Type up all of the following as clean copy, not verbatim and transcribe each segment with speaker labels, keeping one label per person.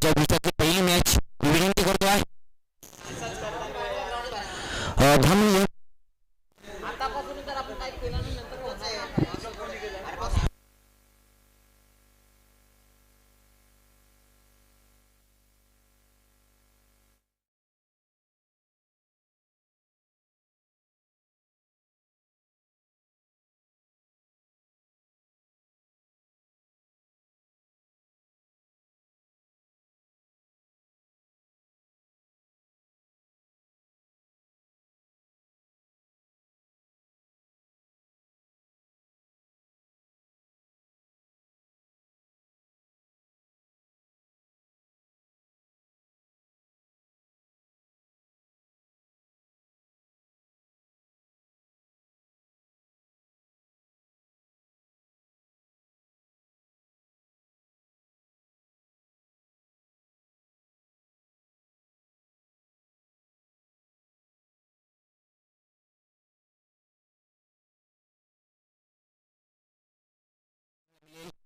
Speaker 1: आजच्या दिवसाची पहिली मॅच विनंती करतो आहे धामणी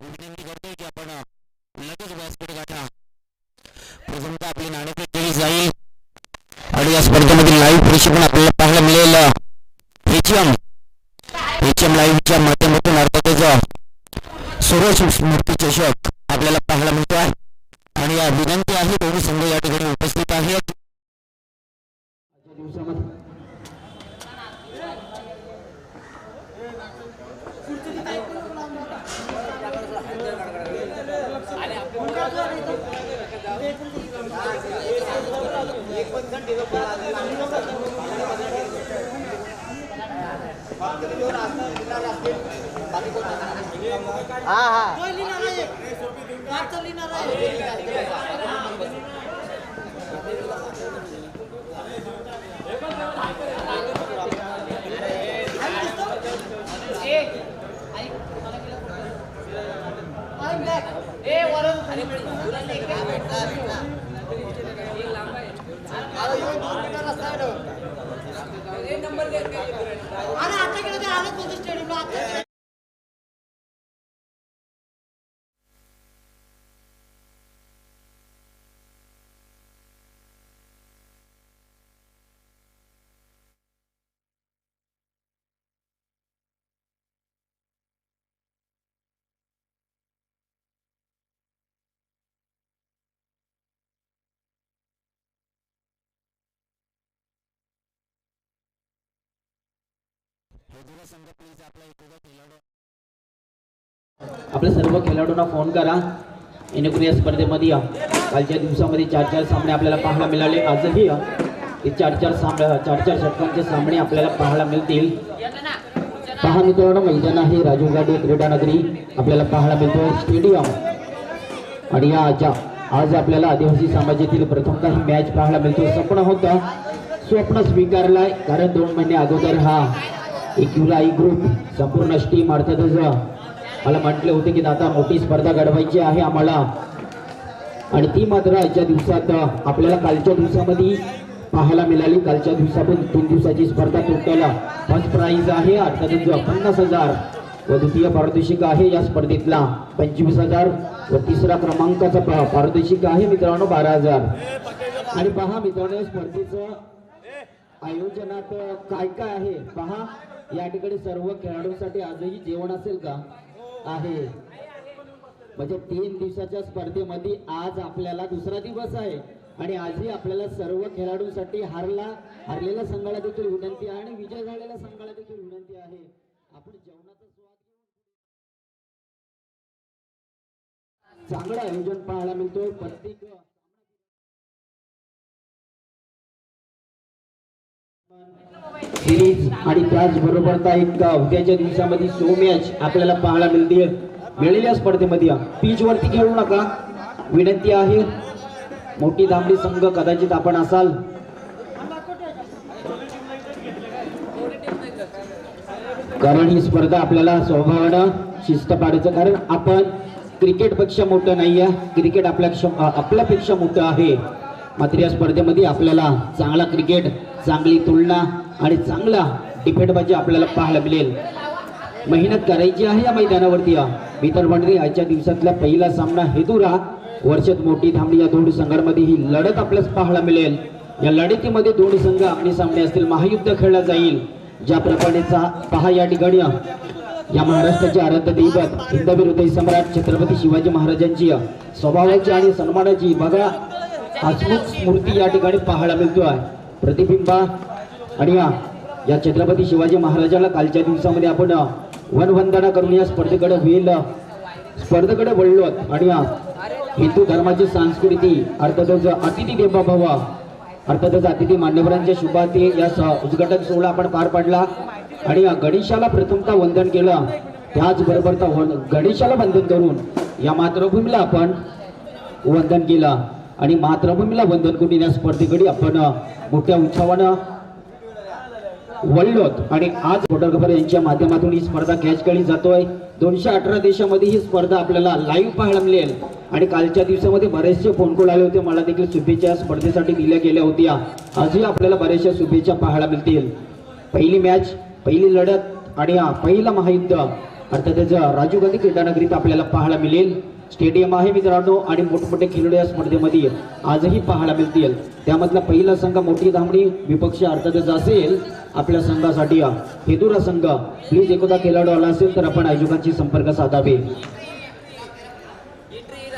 Speaker 1: विनंती करतोय की आपण लगेच व्यासपीठ गाठा. प्रथमतः आपली नाणेफेक केली जाईल आणि या स्पर्धेमधील लाईव्ह प्रक्षेपण आपल्याला पाहायला मिळेल एचएम लाईव्हच्या माध्यमातून. अर्थातच सुरेश स्मृती चषक आपल्याला पाहायला मिळतो आहे आणि या विनंती आहे दोन्ही संघ या ठिकाणी उपस्थित आहेत.
Speaker 2: आपल्या सर्व खेळाडूंना फोन करा. येणेकरून या स्पर्धेमध्ये कालच्या दिवसामध्ये 4-4 सामने आपल्याला पाहायला मिळाले. आजही ते 4-4 षटकांचे सामने आपल्याला पाहायला मिळतील. पहा मित्रांनो, मैदान आहे राजीव गांधी क्रीडा नगरी आपल्याला पाहायला मिळतो स्टेडियम. आणि आज आपल्याला आदिवासी समाजातील प्रथमतः ही मॅच पाहायला मिळतो. स्वप्न होतं, स्वप्न स्वीकारलाय, कारण 2 महिने अगोदर हा एक्युराई ग्रुप संपूर्ण टीम अर्थातच मला म्हटले होते की आता मोठी स्पर्धा घडवायची आहे आम्हाला, आणि ती मात्र आजच्या दिवसात आपल्याला कालच्या दिवसामध्ये पाहायला मिळाली. कालच्या दिवसापासून 3 दिवसाची स्पर्धा टोटल फर्स्ट प्राइज आहे अर्थातच 50,000 व द्वितीय पारितोषिक आहे या स्पर्धेतला 25,000 व तिसरा क्रमांकाचा पारितोषिक आहे मित्रांनो 12,000. आणि पहा मित्रांनो, या स्पर्धेचं आयोजनात काय काय आहे पहा. या ठिकाणी सर्व खेळाडूंसाठी आजही जेवण असेल का? आहे. म्हणजे 3 दिवसाच्या स्पर्धेमध्ये आज आपल्याला दुसरा दिवस आहे आणि आजही आपल्याला सर्व खेळाडूंसाठी हारलेल्या संघाला देखील विनंती आहे आणि विजय झालेल्या संघाला देखील विनंती आहे. आपण जेवणाचा स्वाद चांगलं आयोजन पाहायला मिळतोय. प्रत्येक सिरीज आणि त्याचबरोबर एक उद्याच्या दिवसामध्ये शो मॅच आपल्याला पाहायला मिळेल. स्पर्धेमध्ये पिच वरती खेळू नका विनंती आहे. मोठी दामडी संघ कदाचित आपण असाल. कारण ही स्पर्धा आपल्याला स्वभावानं शिस्त पाडायचं, कारण आपण क्रिकेटपेक्षा मोठं नाही आहे, क्रिकेट आपल्यापेक्षा मोठं आहे. मात्र या स्पर्धेमध्ये आपल्याला चांगला क्रिकेट, चांगली तुलना आणि चांगला डिफेंडबाजी आपल्याला पाहायला मिळेल. मेहनत करायची आहे या मैदानावरती. मित्र मंडळी, आजच्या दिवसातला पहिला सामना हेदुरा वर्षात मोठी थांबली या दोन्ही संघांमध्ये ही लढत आपल्यास पाहायला मिळेल. या लढतीमध्ये दोन्ही संघ आमने सामने असतील. महायुद्ध खेळला जाईल. ज्या प्रकारेचा पहा या ठिकाणी या महाराष्ट्राचे आराध्य दैवत हिंदवी हृदय सम्राट छत्रपती शिवाजी महाराजांची स्वभावाची आणि सन्मानाची बघा हसमुख मूर्ती या ठिकाणी पाहायला मिळतोय. प्रतिबिंबा आणि या छत्रपती शिवाजी महाराजांना कालच्या दिवसामध्ये आपण वनवंदना करून या स्पर्धेकडे वळलो आणि हिंदू धर्माची संस्कृती अर्थातच अतिथी देवो भव अर्थातच अतिथी मान्यवरांच्या शुभार्थी या उद्घाटन सोहळा आपण पार पाडला आणि गणेशाला प्रथमतः वंदन केलं. त्याचबरोबर गणेशाला वंदन करून या मातृभूमीला आपण वंदन केलं आणि मातृभूमीला वंदन करून या स्पर्धेकडे आपण मोठ्या उत्साहानं वळलोत आणि आज फोटोग्राफर यांच्या माध्यमातून ही स्पर्धा कॅच केली जातोय. 218 देशामध्ये ही स्पर्धा आपल्याला लाईव्ह पाहायला मिळेल आणि कालच्या दिवसामध्ये बरेचसे फोन कॉल आले होते. मला देखील शुभेच्छा स्पर्धेसाठी दिल्या गेल्या होत्या. आजही आपल्याला बऱ्याचशा शुभेच्छा पाहायला मिळतील. पहिली मॅच, पहिली लढत आणि पहिला महायुद्ध अर्थातच राजीव गांधी क्रीडानगरीत आपल्याला पाहायला मिळेल. स्टेडियम आहे मित्रांनो आणि मोठमोठे खेळाडू या स्पर्धेमध्ये आजही पाहायला मिळतील. त्यामधला पहिला संघ मोठी धामणी विपक्ष अर्थातच असेल आपल्या संघासाठी हेदुरा संघ. प्लीज एखादा खेळाडू आला असेल तर आपण आयोजकांशी संपर्क साधावे.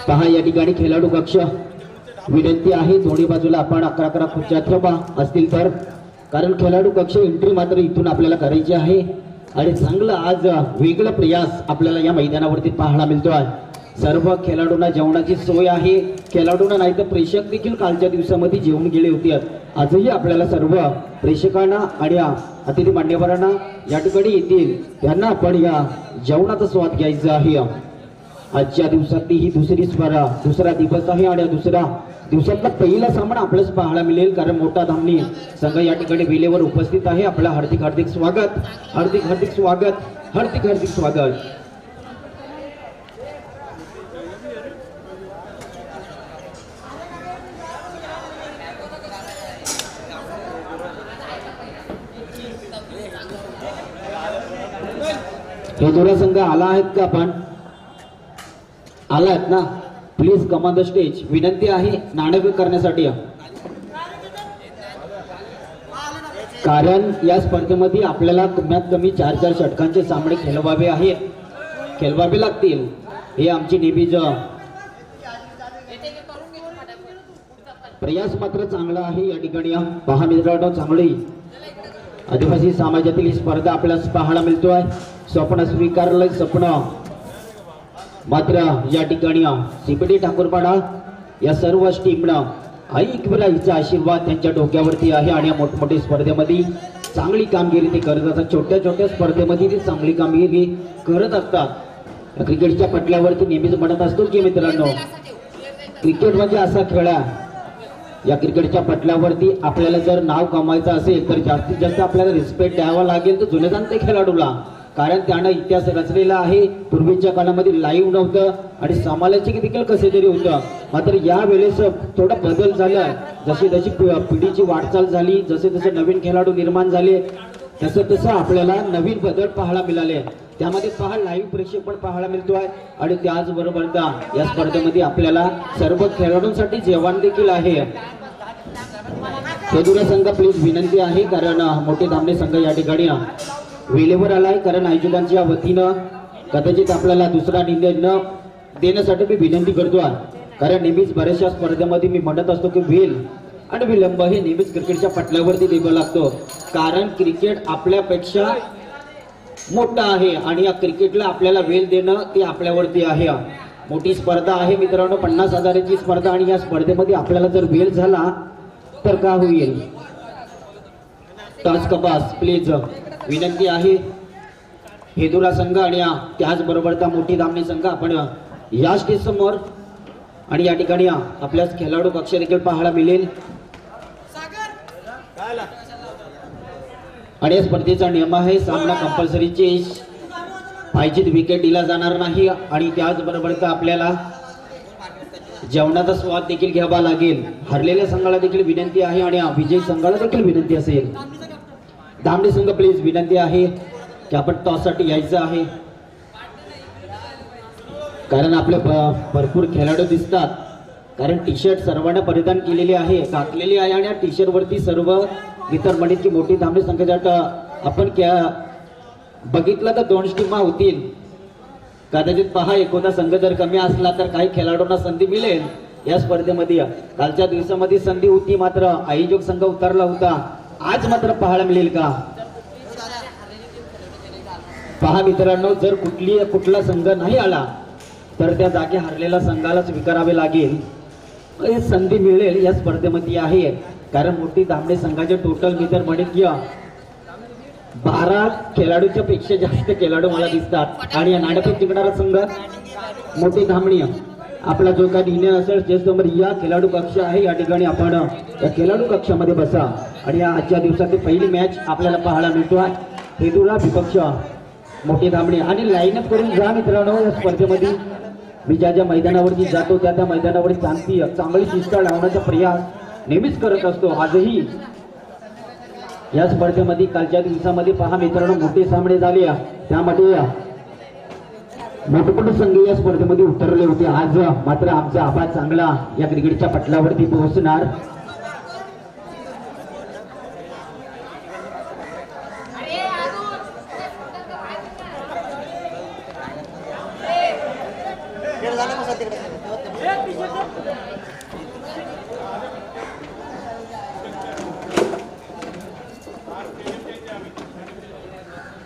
Speaker 2: पहा या ठिकाणी खेळाडू कक्ष विनंती आहे दोन्ही बाजूला आपण 11 खुर्च्या ठेवा असतील तर, कारण खेळाडू कक्ष एंट्री मात्र इथून आपल्याला करायची आहे आणि चांगला आज वेगळा प्रयास आपल्याला या मैदानावरती पाहायला मिळतोय. सर्व खेळाडूंना जेवणाची सोय आहे. खेळाडूंना नाही तर प्रेक्षक देखील कालच्या दिवसामध्ये जेवून गेले होते. आजही आपल्याला सर्व प्रेक्षकांना आणि अतिथी मान्यवरांना या ठिकाणी येतील त्यांना आपण या जेवणाचा स्वाद घ्यायचा आहे. आजच्या दिवसातली ही दुसरा दिवस आहे आणि दुसरा दिवसातला पहिला सामना आपल्याला पाहायला मिळेल, कारण मोठा धामणी संघ या ठिकाणी वेळेवर उपस्थित आहे. आपलं हार्दिक स्वागत, हार्दिक स्वागत. हेदुरा संघ आला आहेत का? आपण आलात ना? Please come on the stage. विनंती आहे नाणेफेक करण्यासाठी, कारण या स्पर्धेमध्ये आपल्याला कमीत कमी 4 षटकांचे सामने खेळवावे लागतील. हे आमची नेहमीच प्रयास मात्र चांगला आहे. या ठिकाणी पहा मित्रांनो, चांगली आदिवासी समाजातील ही स्पर्धा आपल्याला पाहायला मिळतोय. स्वप्न स्वीकारलं स्वप्न मात्र या ठिकाणी सीपीटी ठाकूरपाडा या सर्व टीमनं आईचा आशीर्वाद त्यांच्या डोक्यावरती आहे आणि या मोठमोठ्या स्पर्धेमध्ये चांगली कामगिरी ते करत असतात. छोट्या स्पर्धेमध्ये ते चांगली कामगिरी करत असतात. क्रिकेटच्या पटल्यावरती नेहमीच म्हणत असतो की मित्रांनो, क्रिकेट म्हणजे असा खेळ आहे, या क्रिकेटच्या पटल्यावरती आपल्याला जर नाव कमायचं असेल तर जास्तीत जास्त आपल्याला रिस्पेक्ट द्यावा लागेल तर जुने जाणते खेळाडूला, कारण त्यानं इतिहास रचलेला आहे. पूर्वीच्या काळामध्ये लाईव्ह नव्हतं आणि समालोचक देखील कसे तरी होतं. मात्र या वेळेस थोडा बदल झाला. जशी पिढीची वाटचाल झाली, जसे नवीन खेळाडू निर्माण झाले, तसं आपल्याला नवीन बदल पाहायला मिळाले. त्यामध्ये पहा लाईव्ह प्रेक्षेपण पाहायला मिळतोय आणि त्याचबरोबर या स्पर्धेमध्ये आपल्याला सर्व खेळाडूंसाठी जेवण देखील आहे. हेदुरा संघ प्लीज विनंती आहे, कारण मोठे धामणे संघ या ठिकाणी वेळेवर आलाय, कारण आयोजकांच्या वतीनं कदाचित आपल्याला दुसरा निर्णय न देण्यासाठी मी विनंती करतो. कारण नेहमीच बऱ्याचशा स्पर्धेमध्ये मी म्हणत असतो की वेळ आणि विलंब हे नेहमीच क्रिकेटच्या पटल्यावरती द्यावं लागतो, कारण क्रिकेट आपल्यापेक्षा मोठा आहे आणि या क्रिकेटला आपल्याला वेळ देणं ते आपल्यावरती आहे. मोठी स्पर्धा आहे मित्रांनो, 50,000ची स्पर्धा आणि या स्पर्धेमध्ये आपल्याला जर वेळ झाला तर का होईल? टॉस कपास प्लीज विनंती आहे. हेदुरा संघ आणि त्याचबरोबर मोठी धामणी संघ आपण या स्टेज समोर आणि या ठिकाणी आपल्याच खेळाडू कक्ष देखील पाहायला मिळेल. आणि या स्पर्धेचा नियम आहे सामना कंपल्सरी चेस, पाहिजे विकेट दिला जाणार नाही आणि त्याचबरोबर आपल्याला जेवणाचा स्वाद देखील घ्यावा लागेल. हरलेल्या संघाला देखील विनंती आहे आणि विजयी संघाला देखील विनंती असेल. धामणी संघ प्लीज विनंती आहे की आपण टॉस साठी यायचं आहे, कारण आपले भरपूर खेळाडू दिसतात कारण टी शर्ट सर्वांना परिधान केलेली आहे, घातलेली आहे आणि या टी शर्ट वरती सर्व इतर मंडळीची मोठी धामणी संख्या आपण बघितलं तर 2 टीमा होतील. कदाचित पहा एकोणा संघ जर कमी असला तर काही खेळाडूंना संधी मिळेल या स्पर्धेमध्ये. कालच्या दिवसामध्ये संधी होती मात्र आयोजक संघ उतरला होता. आज मात्र पाहायला मिळेल का? पहा मित्रांनो, जर कुठला संघ नाही आला तर त्या जागी हरलेल्या संघाला स्वीकारावे लागेल. संधी मिळेल या स्पर्धेमध्ये आहे. कारण मोठी धामणे संघाचे टोटल मित्र म्हणत 12 खेळाडूच्या पेक्षा जास्त खेळाडू मला दिसतात आणि या नाणेफेक जिंकणारा संघ मोठी धामणी. आपला जो काही निर्णय असेल ज्येष्ठ नंबर या खेळाडू कक्ष आहे या ठिकाणी आपण या खेळाडू कक्षामध्ये बसा. आणि या आजच्या दिवसाची पहिली मॅच आपल्याला पाहायला मिळतो आहे हेदुरा विपक्ष मोठी धामणी. आणि लाईनअप करून जा मित्रांनो. या स्पर्धेमध्ये मी ज्या मैदानावरती जातो त्या मैदानावर चांगली शिस्त लावण्याचा प्रयास नेहमीच करत असतो. आजही या स्पर्धेमध्ये कालच्या दिवसामध्ये पहा मित्रांनो मोठे सामने झाले. त्यामध्ये मोठमोठे संघ या स्पर्धेमध्ये उतरले होते. आज मात्र आमचा आवाज चांगला या क्रिकेटच्या पटलावरती पोहोचणार.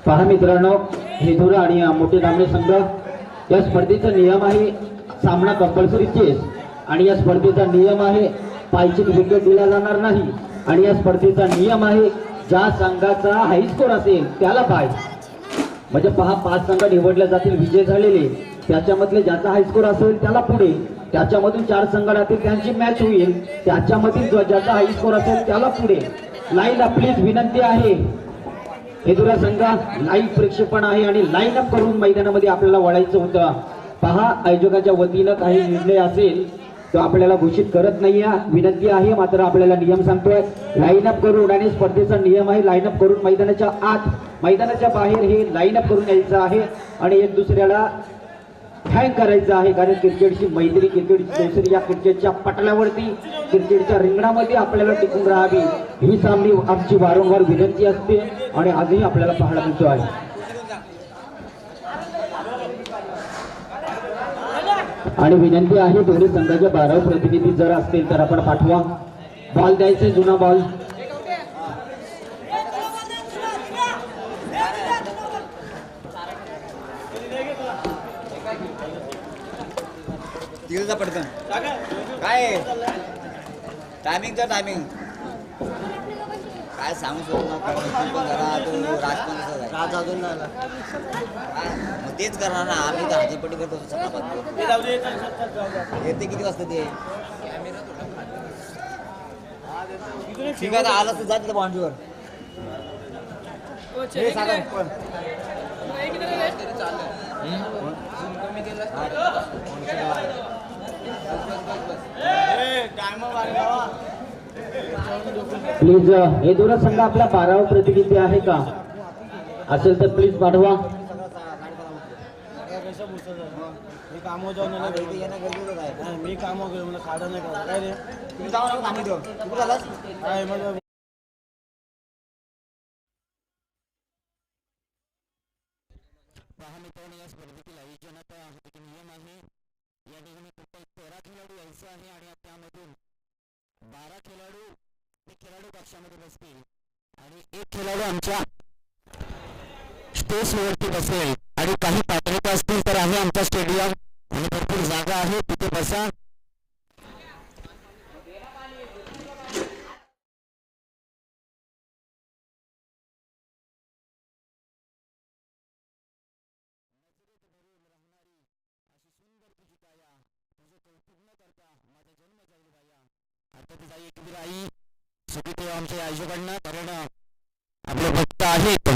Speaker 2: पहा मित्रांनो, हेदुरा आणि मोठे धामणे संघ या स्पर्धेचा नियम आहे सामना कंपल्सरी चेस. आणि या स्पर्धेचा नियम आहे पायची विकेट दिला जाणार नाही. आणि या स्पर्धेचा नियम आहे ज्या संघाचा हाय स्कोर असेल त्याला पाय. म्हणजे पहा 5 संघ निवडले जातील विजय झालेले. त्याच्यामधले ज्याचा हाय स्कोर असेल त्याला पुढे. त्याच्यामधून 4 संघ राहतील त्यांची मॅच होईल. त्याच्यामधील ज्याचा हाय स्कोर असेल त्याला पुढे. लाईन प्लीज विनंती आहे. हेदुरा संघ लाईव्ह प्रेक्षेपण आहे आणि लाईन अप करून मैदानामध्ये आपल्याला वळायचं होतं. पहा आयोजकाच्या वतीनं काही निर्णय असेल तो आपल्याला घोषित करत नाहीये. विनंती आहे मात्र आपल्याला नियम सांगतोय लाईन अप करून. आणि स्पर्धेचा नियम आहे लाईन अप करून मैदानाच्या आत मैदानाच्या बाहेर हे लाईन अप करून यायचं आहे आणि एक दुसऱ्याला हँग करायचं आहे. कारण क्रिकेटची मैत्री क्रिकेटची दुसरी या क्रिकेटच्या पटलावरती क्रिकेटच्या रिंगणामध्ये आपल्याला टिकून राहावी ही सामनी आमची वारंवार विनंती असते आणि आजही आपल्याला पाहायला मिळतो आहे. आणि विनंती आहे दोन्ही संघाच्या 12 प्रतिनिधी जर असतील तर आपण पाठवा. बॉल द्यायचे जुना बॉल.
Speaker 3: तिकडचा पटकन काय टायमिंगचा टायमिंग काय सांगू शकतो जरा तो राज अजून मग तेच करणार ना. आम्ही तर हाजीपट्टी करतो येते किती वाजता ते ठीक आहे. आलं तर जा तिथं बाउंड्रीवर.
Speaker 2: प्लीज हेदुरा संघ आपला 12वा प्रतिनिधी आहे का? असेल तर प्लीज पाठवा.
Speaker 4: मी कामो जाऊन मी कामो घेऊन मला खाडं नाही करत काय रे
Speaker 3: तुम्ही जाऊ नका आम्ही देऊ तू झालास
Speaker 4: काय माझं
Speaker 1: पहा मित्रांनो, या स्पर्धेतील आयोजनाचा नियम आहे या ठिकाणी फक्त 13 खेळाडू यायचे आहे आणि त्यामधून 12 खेळाडू ते खेळाडू कक्षामध्ये बसतील आणि एक खेळाडू आमच्या स्टेज वरती बसेल. आणि काही पात्रता असतील तर आहे आमचा स्टेडियम आणि भरपूर जागा आहे तिथे बसा. आमच्या आयोजकांना कारण आपले भक्त आहेत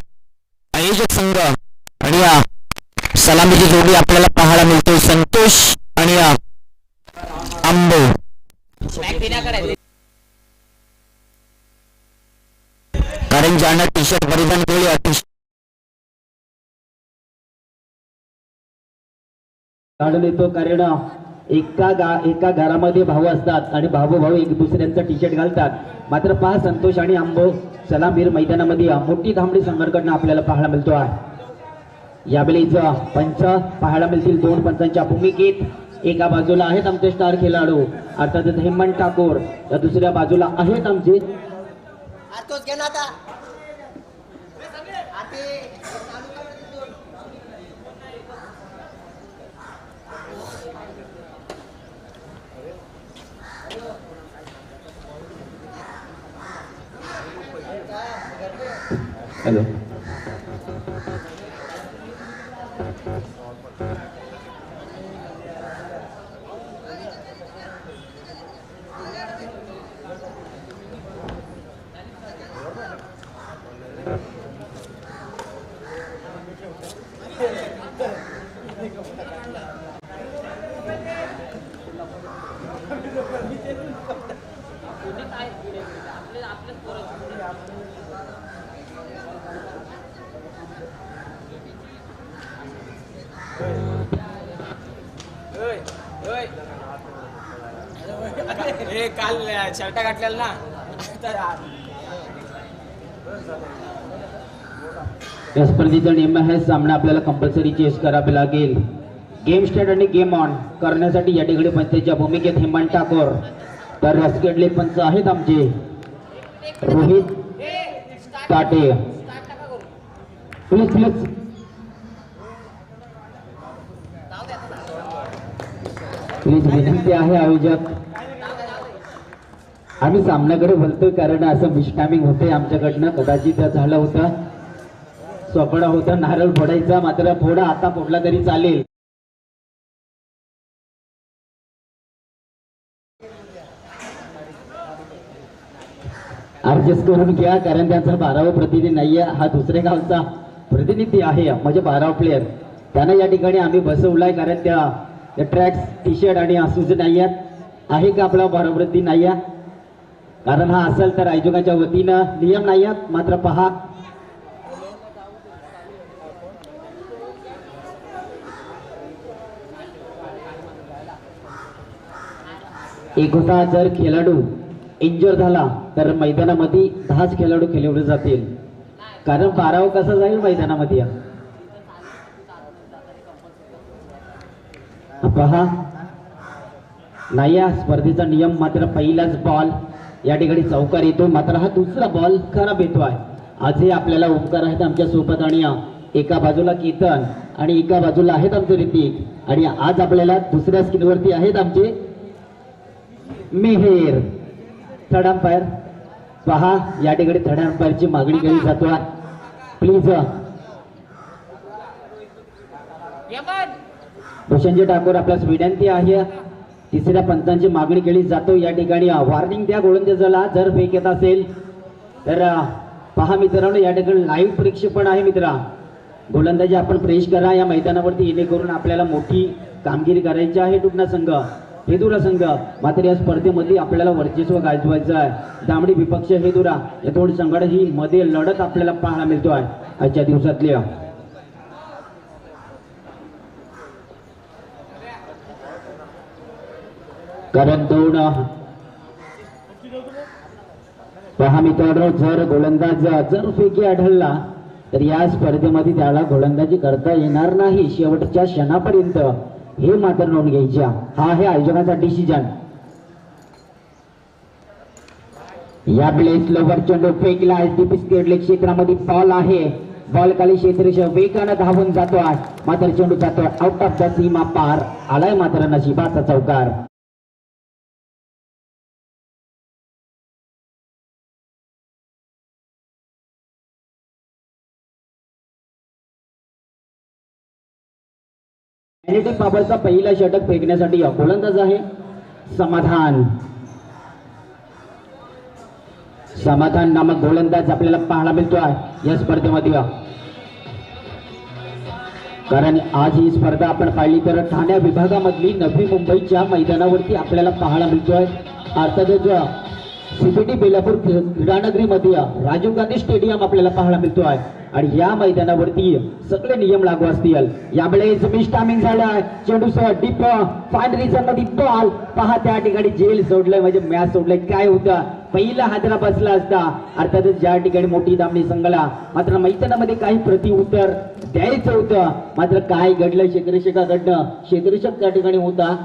Speaker 1: आयोजक संघ आणि सलामीची जोडी आपल्याला पाहायला मिळते संतोष आणि आंबो. कारण ज्यांना टी शर्ट परिधान केले
Speaker 2: काढून येतो कारण एका घरामध्ये भाऊ असतात आणि भाऊ एक दुसऱ्यांचा टी शर्ट घालतात मात्र पहा संतोष आणि अंबो सलामीर मैदानामध्ये मोठी धामडी संघाकडनं आपल्याला पाहायला मिळतो आहे यावेळीच पंच पाहायला मिळतील 2 पंचांच्या भूमिकेत एका बाजूला आहेत आमचे स्टार खेळाडू अर्थातच हेमंत ठाकूर तर दुसऱ्या बाजूला आहेत आमचे हॅलो
Speaker 4: काल शर्ट घातलेला ना
Speaker 2: या स्पर्धेचा नियम आहे सामना आपल्याला कंपल्सरी चेस करावे लागेल गेम स्टार्ट आणि गेम ऑन करण्यासाठी या ठिकाणी पंचांच्या भूमिकेत हेमंत ठाकूर तर रसकेडले पंच आहेत आमचे रोहित काटे प्लीज विनंती आहे आयोजक आम्ही सामन्याकडे बोलतोय कारण असं मिसटायमिंग होते आमच्याकडनं कदाचित झालं होतं स्वप्न होतं नारळ फोडायचा मात्र फोडा आता फोडला तरी चालेल ऍडजस्ट करून घ्या कारण त्यांचा 12वा प्रतिनिधी नाहीये हा दुसऱ्या गावचा प्रतिनिधी आहे म्हणजे 12वा प्लेअर त्यांना या ठिकाणी आम्ही बसवलाय कारण त्या ट्रॅक्स टी शर्ट आणि शूज नाही आहे का आपला 12वा प्रतिनिधी नाही आहे कारण हा असेल तर आयोजकाच्या वतीनं नियम नाही आहेत मात्र पहा एक होता जर खेळाडू इंजर झाला तर मैदानामध्ये 10च खेळाडू खेळवले जातील कारण 12वा कसा जाईल मैदानामध्ये पहा नाही या स्पर्धेचा नियम मात्र पहिलाच बॉल या ठिकाणी चौकार येतो मात्र हा दुसरा बॉल खराब येतोय आजही आपल्याला ओमकार आहेत आमच्या सोबत आणि एका बाजूला केतन आणि एका बाजूला आहेत आमचे ऋतिक आणि आज आपल्याला दुसऱ्या स्क्रीनवरती आहेत आमचे मेहेर थर्ड अंपायर पहा या ठिकाणी थर्ड अंपायरची मागणी केली जातो प्लीज भूषणजी ठाकूर आपल्यास विनंती आहे तिसऱ्या पंचांची मागणी केली जातो या ठिकाणी वॉर्निंग द्या गोलंदाजाला जर फेक येत असेल तर पहा मित्रांनो या ठिकाणी लाईव्ह प्रक्षेपण आहे मित्रा गोलंदाजी आपण प्रेस करा या मैदानावरती येणेकरून आपल्याला मोठी कामगिरी करायची आहे टुकना संघ हेदुरा संघ मात्र या स्पर्धेमध्ये आपल्याला वर्चस्व गाजवायचं आहे दामडी विपक्ष हेदुरा या दोन संघात ही मध्ये लढत आपल्याला पाहायला मिळतो आहे आजच्या दिवसातली कारण दोन पहा मित्रांनो जर गोलंदाज जर फेकी आढळला तर या स्पर्धेमध्ये त्याला गोलंदाजी करता येणार नाही शेवटच्या क्षणापर्यंत हे मात्र नोंद घ्यायच्या हा आहे आयोजकांचा डिसिजन या प्लेस लोवर चेंडू फेकला स्केडले क्षेत्रामध्ये बॉल आहे बॉल खाली क्षेत्रशः वेगानं धावून जातो आहे मात्र चेंडू जातो आउट ऑफ द सीमा पार आलाय मात्र नशिबाचा चौकार बाबरचा पहिला षटक फेकण्यासाठी गोलंदाज आहे समाधान नामक गोलंदाज आपल्याला पाहायला मिळतो आहे या स्पर्धेमध्ये कारण आज ही स्पर्धा आपण पाहिली तर ठाणे विभागामधली नवी मुंबईच्या मैदानावरती आपल्याला पाहायला मिळतोय अर्थातच सीबीटी बेलापूर क्रीडानगरीमध्ये राजीव गांधी स्टेडियम आपल्याला पाहायला मिळतो आहे आणि या मैदानावरती सगळे नियम लागू असतील. यावेळेस मिस टायमिंग झालाय. चेंडूसह डीप फाईन रिझन मध्ये बॉल पहा त्या ठिकाणी जेल सोडलंय म्हणजे मॅच सोडलंय. काय होतं पहिला हादरा बसला असता अर्थातच ज्या ठिकाणी मोठी दामणी संघाला मात्र मैदानामध्ये काही प्रतिउत्तर द्यायचं होतं. मात्र काय घडलं क्षेत्ररक्षकाकडनं क्षेत्ररक्षक त्या ठिकाणी होता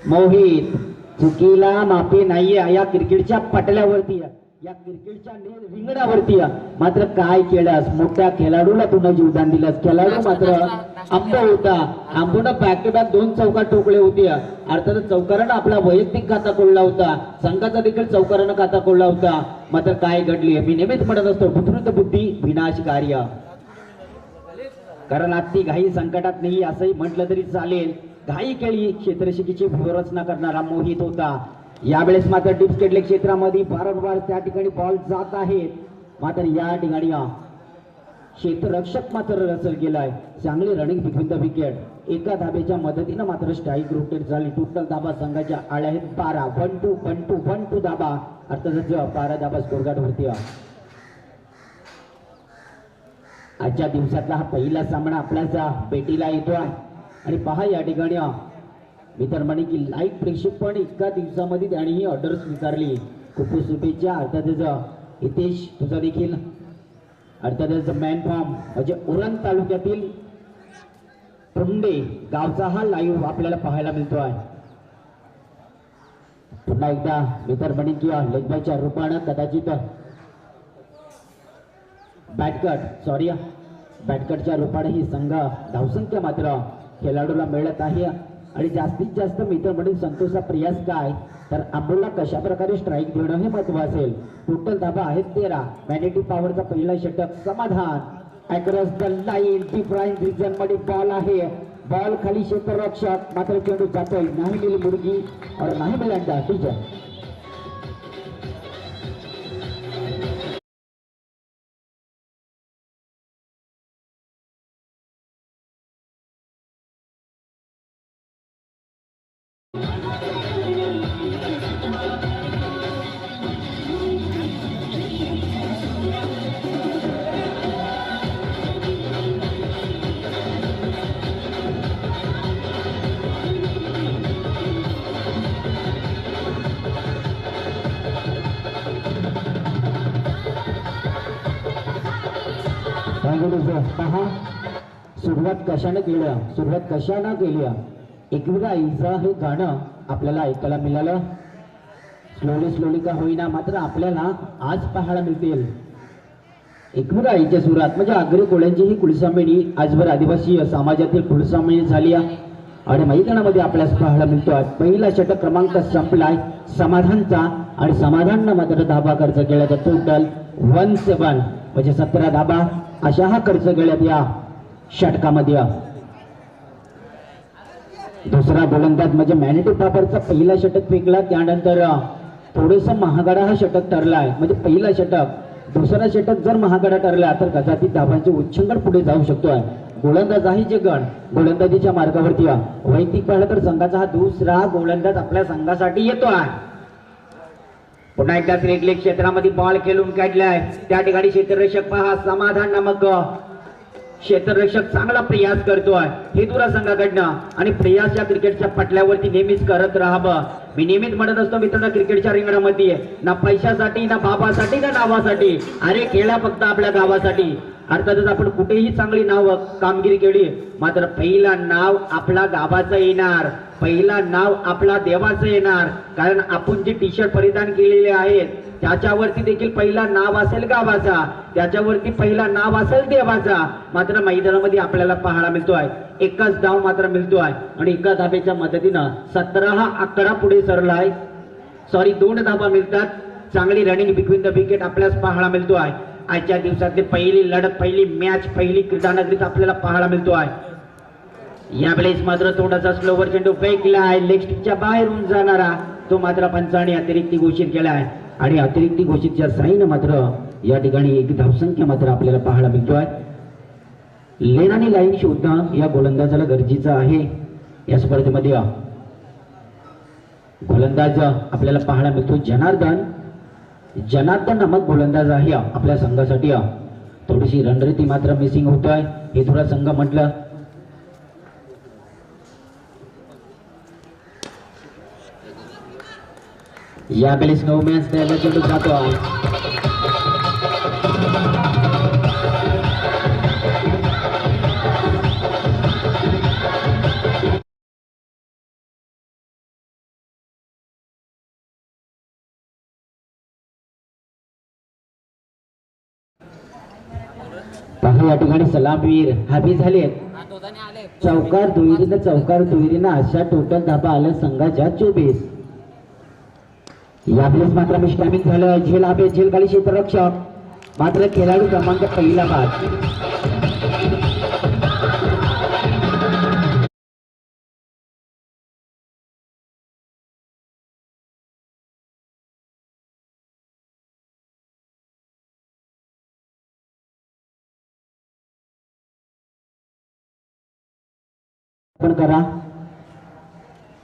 Speaker 2: मोहित. चुकीला माफी नाहीये या क्रिकेटच्या पटल्यावरती या क्रिकेटच्या रिंगणावरती. मात्र काय केलंस मोठ्या खेळाडूला तुला जीवदान दिलंस. खेळाडू मात्र आंब होता. आंबून बॅक टू बॅक 2 चौका ठोकले होते. अर्थात चौकारानं आपला वैयक्तिक खाता खोलला होता. संघाचा देखील चौकारानं खाता खोलला होता. मात्र काय घडली मी नेहमीच म्हणत असतो बुद्धिवृत्त बुद्धी विनाश कार्य. कारण आजची घाई संकटात नाही असंही म्हटलं तरी चालेल. घाई केली क्षेत्ररक्षकाची व्यूहरचना करणारा मोहित होता. यावेळेस मात्र डिप्स केडले क्षेत्रामध्ये वारंवार त्या ठिकाणी बॉल जात आहेत. मात्र या ठिकाणी क्षेत्ररक्षक मात्र रसल गेलाय. चांगली रनिंग बिटवीन द विकेट. एका धाब्याच्या मदतीनं मात्र स्ट्राईक रोटेट झाली. टोटल धाबा संघाच्या आल्या आहेत 12. 1-2 धाबा अर्थातच 12 धाबा स्कोरगार्ड वरती. आजच्या दिवसातला हा पहिला सामना आपल्याचा भेटीला येतोय आणि पहा या ठिकाणी मी तर म्हणे की लाईव्ह प्रेक्षक पण एका दिवसामध्ये त्याने ही ऑर्डर स्वीकारली. खूप शुभेच्छा. अर्थातच हितेश तुझा देखील अर्थातच मॅन फॉर्म म्हणजे उरण तालुक्यातील पुंडे गावचा हा लाईव्ह आपल्याला पाहायला मिळतो आहे. पुन्हा एकदा मी तर म्हणे की लेगबायच्या रूपानं कदाचित बॅटकटच्या रूपाने ही संघ धावसंख्या मात्र खेळाडूला मिळत आहे आणि जास्तीत जास्त मित्र म्हणून संतोषचा प्रयास काय तर आंबोला कशा प्रकारे स्ट्राईक देणं हे महत्व असेल. टोटल धाबा आहेत 13. मॅग्नेटिक पॉवरचा पहिला षटक समाधान across the line different region मध्ये बॉल आहे. बॉल खाली क्षेत्ररक्षक मात्र चेंडू जातोय. नाही मिली मुलगी और नाही मिला अंडा. ठीक आहे पहा सुरुवात कशाने केली. एकविराईचं हे गाणं आपल्याला ऐकायला मिळालं. स्लोली का होईना मात्र आपल्याला आज पाहायला मिळतील. एकविराईच्या सुरात म्हणजे आगरी कोळ्यांची ही कुलसामिनी आजवर आदिवासी समाजातील कुलसामिनी झाली आणि मैदानामध्ये आपल्याला पाहायला मिळतो. पहिला षटक क्रमांक संपलाय समाधानचा आणि समाधाननं मात्र धाबा खर्च केला. टोटल 17 म्हणजे 17 धाबा अशा हा खर्च केल्यात या षटकामध्ये. दुसरा गोलंदाज म्हणजे मॅग्नेटिक पॉवरचा पहिला षटक फेकला. त्यानंतर थोडेसा महागडा हा षटक ठरलाय. म्हणजे पहिला षटक दुसरा षटक जर महागडा ठरला तर कदाचित धाबांचे उच्चांकन पुढे जाऊ शकतोय. गोलंदाज आहे जे गण गोलंदाजीच्या मार्गावरती वैयक्तिक पाहिलं तर संघाचा हा दुसरा गोलंदाज आपल्या संघासाठी येतोय. पुन्हा एकदा क्रिकेट क्षेत्रामध्ये बॉल खेळून काढलाय. त्या ठिकाणी क्षेत्ररक्षक पहा समाधान नामक क्षेत्ररक्षक चांगला प्रयास करतोय हेतुरा संघाकडनं आणि प्रयास या क्रिकेटच्या पटल्यावरती नेहमीच करत राहावं. मी नेहमीच म्हणत असतो मित्रांनो क्रिकेटच्या रिंगणामध्ये ना पैशासाठी ना बाबासाठी ना नावासाठी अरे खेळा फक्त आपल्या गावासाठी. अर्थातच आपण कुठेही चांगली नाव कामगिरी केली मात्र पहिला नाव आपला गावाचं येणार. पहिला नाव आपला देवाचं येणार. कारण आपण जे टी शर्ट परिधान केलेले आहेत त्याच्यावरती देखील पहिला नाव असेल गावाचा. त्याच्यावरती पहिला नाव असेल देवाचा. मात्र मैदानामध्ये आपल्याला पाहायला मिळतोय एकच धाव मात्र मिळतोय आणि एका धाब्याच्या मदतीनं 17 हा आकडा पुढे सरलाय. 2 धाबा मिळतात. चांगली रनिंग बिटवीन द विकेट आपल्याला पाहायला मिळतोय. आजच्या दिवसातली पहिली लढत पहिली मॅच पहिली क्रीडानगरीत आपल्याला पाहायला मिळतोय. यावेळेस मात्र थोडासा स्लोवर चेंडू फेकलाय. लेग स्टिकच्या बाहेरून जाणारा तो मात्र पंचाने अतिरिक्त घोषित केलाय आणि अतिरिक्त घोषितच्या साईनं मात्र या ठिकाणी एक धावसंख्या मात्र आपल्याला पाहायला मिळतोय. लेन आणि लाईन शोधणं या गोलंदाजाला गरजेचं आहे या स्पर्धेमध्ये. गोलंदाज आपल्याला पाहायला मिळतो जनार्दन. जनार्दन नामक गोलंदाज आहे आपल्या संघासाठी. थोडीशी रणनीती मात्र मिसिंग होतोय हे थोडा संघ म्हटलं. यावेळेस नो मॅच द्यायला चेंडू जातो. पहा या ठिकाणी सलामवीर हाबी झाले. चौकार दुहेरीनं अशा टोटल धाबा आल्या संघाच्या 24. यावेळेस मात्र मिस्टामिंग झालं. झेल हाबे झेल काळी क्षेत्ररक्षक मात्र खेळाडू क्रमांक पहिला बाद. पण करा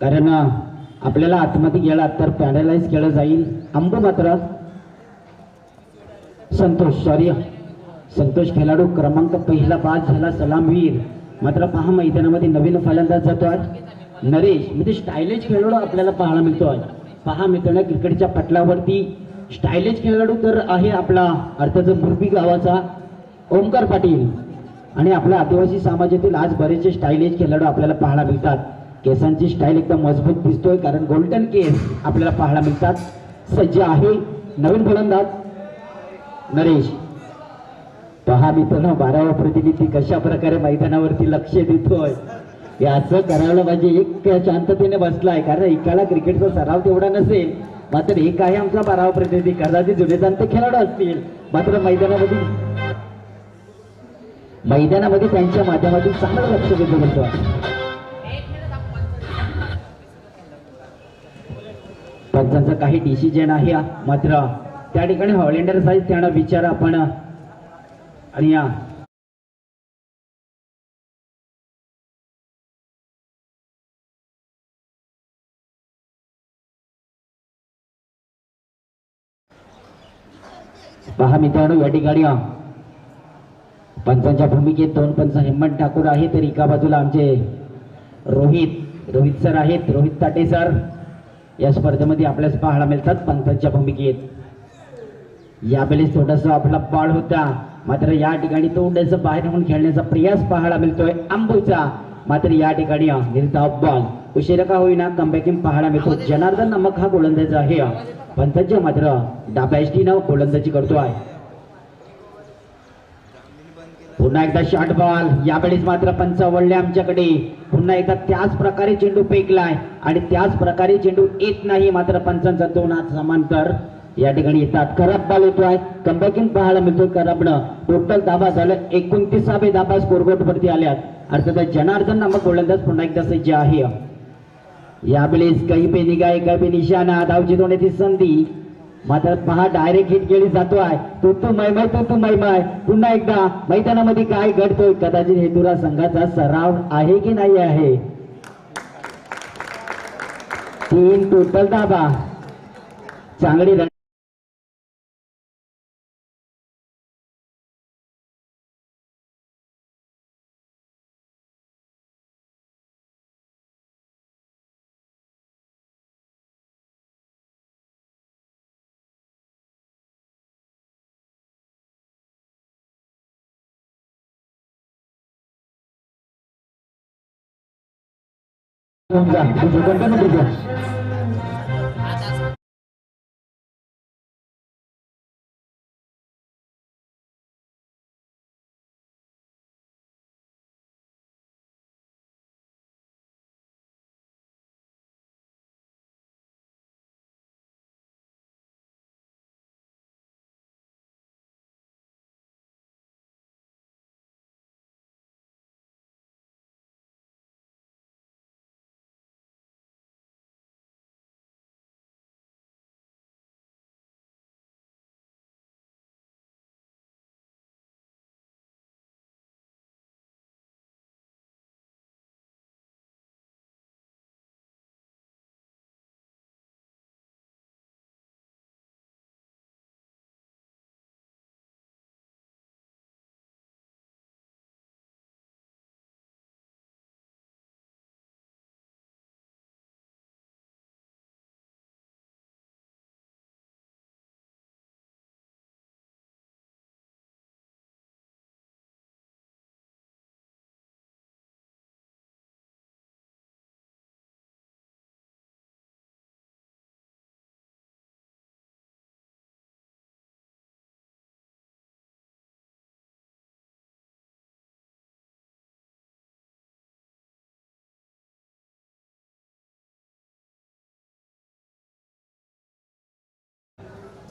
Speaker 2: कारण आपल्याला आतमध्ये गेला तर पॅनलाइज केलं जाईल. अंबू मात्र संतोष खेळाडू क्रमांक पहिला बाद झाला. सलामवीर मात्र पहा मैदानामध्ये नवीन फलंदाज जातोय नरेश. म्हणजे स्टायलिश खेळाडू आपल्याला पाहायला मिळतोय. पहा मित्रांनो क्रिकेटच्या पटलावरती स्टायलिश खेळाडू तर आहे आपला अर्थातच मुरबी गावाचा ओमकार पाटील. आणि आपल्या आदिवासी समाजातील आज बरेचसे स्टायलिश खेळाडू आपल्याला पाहायला मिळतात. केसांची स्टाईल एकदम मजबूत दिसतोय कारण गोल्डन केस आपल्याला पाहायला मिळतात. सज्ज आहे नवीन फलंदाज नरेश. पहा मित्रांनो 12वा प्रतिनिधी कशा प्रकारे मैदानावरती लक्ष देतोय. याचं करायला पाहिजे. एक शांततेने बसलाय कारण एकाला क्रिकेटचा सराव तेवढा नसेल. मात्र एक आहे आमचा 12वा प्रतिनिधी कदाचित जुने जाणते खेळाडू असतील. मात्र मैदानामध्ये त्यांच्या माध्यमातून चांगलं लक्ष देतो बोलतो. पंचांचा काही डिसिजन आहे मात्र त्या ठिकाणी हॉलेंडर साईज त्यांना विचार आपण आणि पहा मित्रांनो या ठिकाणी पंचांच्या भूमिकेत 2 पंच हेमंत ठाकूर आहे तर एका बाजूला आमचे रोहित सर आहेत. रोहित ताटे सर या स्पर्धेमध्ये आपल्याला पाहायला मिळतात पंचांच्या भूमिकेत. यावेळेस थोडासा आपला बॉल होता मात्र या ठिकाणी थोडंसं बाहेर होऊन खेळण्याचा प्रयास पाहायला मिळतोय अंबूचा. मात्र या ठिकाणी निर्धाव बॉल उशिरा का होईना कमबॅकिंग पाहायला मिळतो. जनार्दन नामक हा गोलंदाज आहे. पंचांच्या मात्र डाब्या एसटीनं गोलंदाजी करतोय. पुन्हा एकदा शॉर्ट बॉल. यावेळेस मात्र पंच वळले आमच्याकडे. पुन्हा एकदा त्याच प्रकारे चेंडू फेकलाय आणि त्याच प्रकारे चेंडू येत नाही. मात्र पंचांचा 2 हात समांतर या ठिकाणी येतात. खराब बॉल येतोय. कमबॅकिंग पाहायला मिळतोय खराबनं. टोटल धाबा झालं 29 धाबा स्कोरबोर्ड वरती आल्यात. अर्थात जनार्दन नामक गोलंदाज पुन्हा एकदा सज्ज आहे. यावेळेस काही पे निघाय काही पे निशाणा धावची होण्याची संधी. मात्र पहा डायरेक्ट हिट केली जातोय. तू मैमाय पुन्हा एकदा मैदानामध्ये काय घडतोय कदाचित हेतुरा संघाचा सराव आहे की नाही आहे. 3 टोटल धाबा चांगली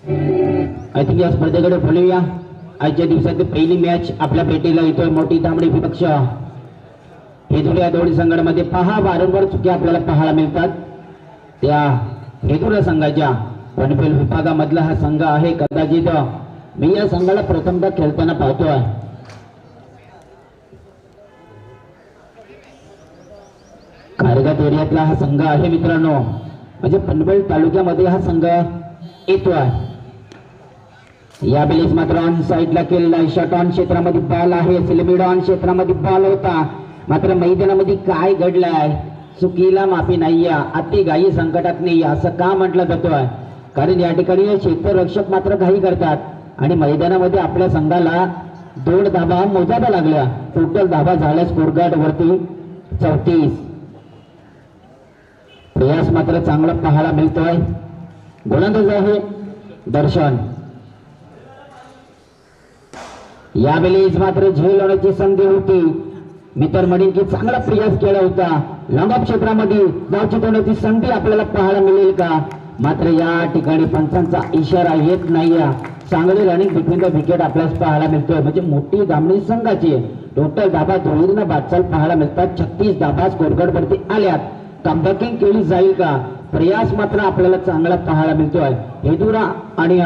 Speaker 2: थिंक या स्पर्धेकडे बोलूया. आजच्या दिवसात पहिली मॅच आपल्या भेटीला येतोय. मोठी तांबडी विपक्ष हेदुर या दोन्ही संघांमध्ये पहा वारंवार चुक्या आपल्याला पाहायला मिळतात. त्या हेदुर संघाच्या पनवेल विभागामधला हा संघ आहे. कदाचित मी या संघाला प्रथमतः खेळताना पाहतोय. खारघाट एरियातला हा संघ आहे मित्रांनो. म्हणजे पनवेल तालुक्यामध्ये हा संघ येतोय. या बेलीस मात्र ऑन साईडला केलेला शॉट ऑन क्षेत्रामध्ये बॉल आहे. सिलमिड ऑन क्षेत्रामध्ये बॉल होता. मात्र मैदानामध्ये काय घडलंय चुकीला माफी नाहीये. अति घाई संकटात नाही असं का म्हटलं जातोय. कारण या ठिकाणी क्षेत्ररक्षक मात्र घाई करतात आणि मैदानामध्ये आपल्या संघाला 2 धाबा मोजाव्या लागल्या. टोटल धाबा झाल्या स्कोर कार्ड वरती 34. प्रयास मात्र चांगला पाहायला मिळतोय. गोलंदाज आहे दर्शन. यावेळेस मात्र झेल होण्याची संधी होती. मित्र म्हणेन की चांगला प्रयास केला होता. लांब क्षेत्रामध्ये धाव चितवण्याची संधी आपल्याला पाहायला मिळेल का. मात्र या ठिकाणी पंचांचा इशारा येत नाही. चांगली रनिंग बिटवीन द विकेट आपल्याला पाहायला मिळतोय. म्हणजे मोठी दामणी संघाची टोटल धाबा धुळीनं वाटचाल पाहायला मिळतात. 36 धाबा स्कोरकार्ड वरती आल्यात. कमबॅकिंग केली जाईल का. प्रयास मात्र आपल्याला चांगला पाहायला मिळतोय. हेदुरा आणि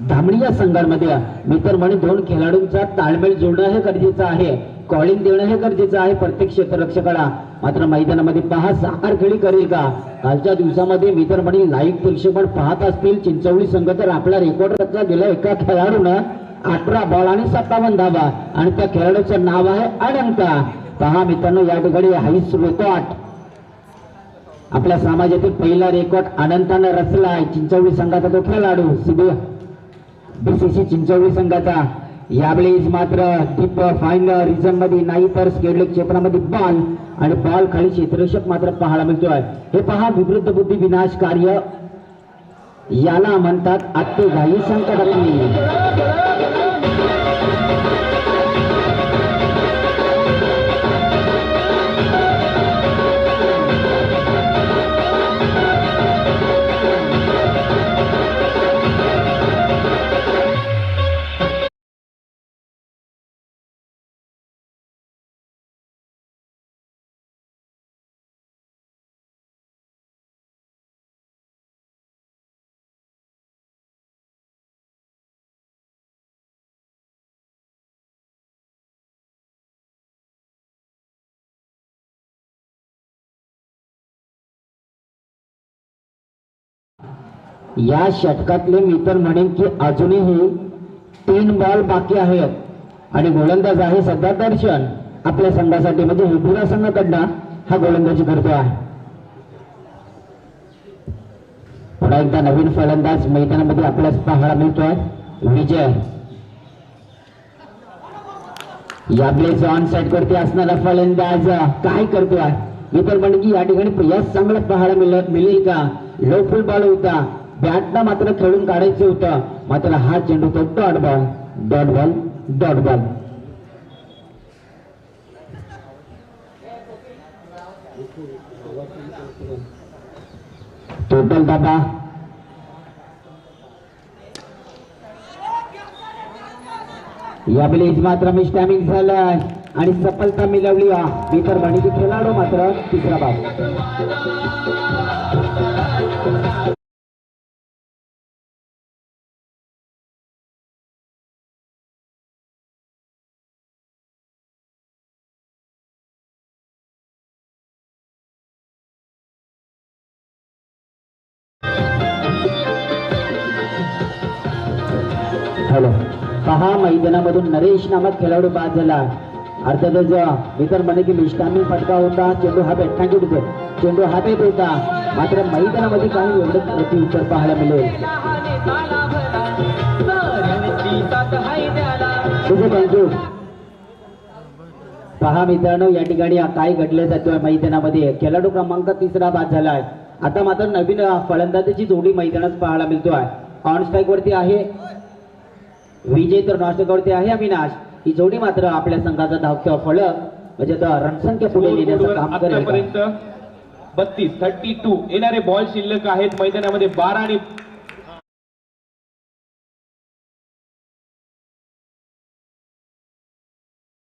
Speaker 2: धामणी या संघांमध्ये मित्र म्हणे 2 खेळाडूंचा ताळमेळ जोडणं हे गरजेचं आहे. कॉलिंग देणं हे गरजेचं आहे प्रत्येक क्षेत्ररक्षकाला. मात्र मैदानामध्ये पहा साकार खेळी करेल का. कालच्या दिवसामध्ये मित्र म्हणे लाईव्ह प्रेक्षेपण पाहत असतील. चिंचवली संघ तर आपला रेकॉर्ड रचला गेला. एका खेळाडूनं 18 बॉल आणि 57 धावा आणि त्या खेळाडूचं नाव आहे अनंता. पहा मित्रांनो या ठिकाणी हाईस्ट रेकॉर्ड आपल्या समाजातील पहिला रेकॉर्ड अनंतानं रचला आहे. चिंचवली संघाचा तो खेळाडू बीसीसी चिंचवली संघाचा. यावेळेस मात्र डीप फायनल रिझन मध्ये नाही तर स्केडलेक क्षेत्रामध्ये बॉल आणि बॉल खाली क्षेत्ररक्षक मात्र पाहायला मिळतोय. हे पहा विरुद्ध बुद्धी विनाश कार्य याला म्हणतात अत्तेघाई संकटातली. या षटकातले मित्र म्हणेन की अजूनही 3 बॉल बाकी आहेत आणि गोलंदाज आहे सध्या दर्शन आपल्या संघासाठी. म्हणजे हेदुरा संघाकडनं हा गोलंदाजी करतो आहे. पुन्हा एकदा नवीन फलंदाज मैदानामध्ये आपल्याला पाहायला मिळतोय विजय. यावेळेस ऑन साइड करते असणारा फलंदाज काय करतोय मित्र म्हणजे की या ठिकाणी प्रयास चांगला पाहायला मिळेल का. लो फुल बॉल होता. बॅटला मात्र खेळून काढायचं होतं. मात्र हा चेंडू तो dot ball dot ball dot ball. Total धाबा यावेळेस मात्र मिस्टॅमिंग झालं आणि सफलता मिळवली. मित्र म्हणजे खेळाडू मात्र तिसरा बाद. हॅलो पहा मैदानामधून नरेश नामक खेळाडू बाद झाला. अर्थातच मित्र म्हणे की मिष्टामी फटका होता. चेंडू हा बॅटना घेत होते. चेंडू हातात होता. मात्र मैदानामध्ये काही एवढंच प्रत्युत्तर पाहायला मिळेल. थँक्यू. पहा मित्रांनो या ठिकाणी काय घडलं जातोय मैदानामध्ये. खेळाडू क्रमांक 3 बाद झालाय. आता मात्र नवीन फलंदाजाची जोडी मैदानात पाहायला मिळतोय. ऑन स्ट्राईक वरती आहे विजय तर नॉन स्ट्राईक वरती आहे अविनाश. ही जोडी मात्र आपल्या संघाचा धावता फलक म्हणजे रणसंख्या पुढे नेण्याचं काम करेल.
Speaker 5: 32 32 येणारे बॉल शिल्लक आहेत मैदानामध्ये 12 आणि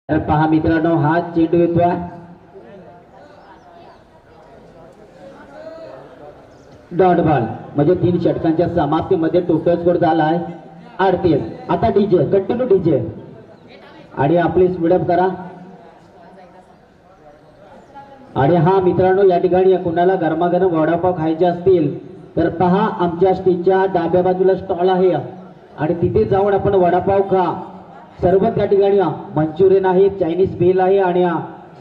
Speaker 2: तर पहा मित्रांनो, हा चेंडू येतोय डॉट बॉल, म्हणजे 3 षटकांच्या समाप्तीमध्ये टोटल स्कोर झाला आहे 38. आता डीजे कंटिन्यू डीजे आणि आपली स्पीडअप करा. आणि हा मित्रांनो, या ठिकाणी कुणाला गरमागरम वडापाव खायचे असतील तर पहा, आमच्या स्टेजच्या डाव्या बाजूला स्टॉल आहे आणि तिथे जाऊन आपण वडापाव खा. सर्व त्या ठिकाणी मंचुरियन आहे, चायनीज भेल आहे आणि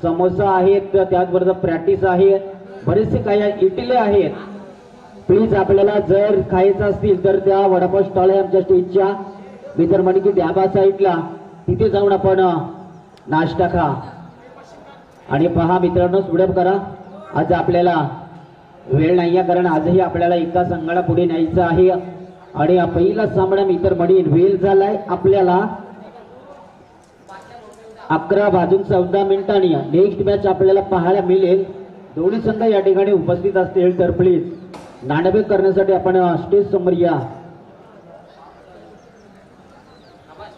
Speaker 2: समोसा आहेत, त्याचबरोबर प्रॅक्टिस आहे, बरेचसे काही इडली आहेत. प्लीज आपल्याला जर खायचं असतील तर त्या वडापाव स्टॉल आहे आमच्या स्टेजच्या विदर्भानी की डाबा साईडला, तिथे जाऊन आपण नाश्ता खा. आणि पहा मित्रांनो, स्पीडअप करा. आज आपल्याला वेळ नाही आहे, कारण आजही आपल्याला एका संघाला पुढे न्यायचं आहे. आणि पहिला सामना मित्र म्हणून वेळ झालाय आपल्याला 11:14 नेक्स्ट मॅच आपल्याला पाहायला मिळेल. दोन्ही संघ या ठिकाणी उपस्थित असतील तर प्लीज नाणेफेक करण्यासाठी आपण स्टेज समोर या.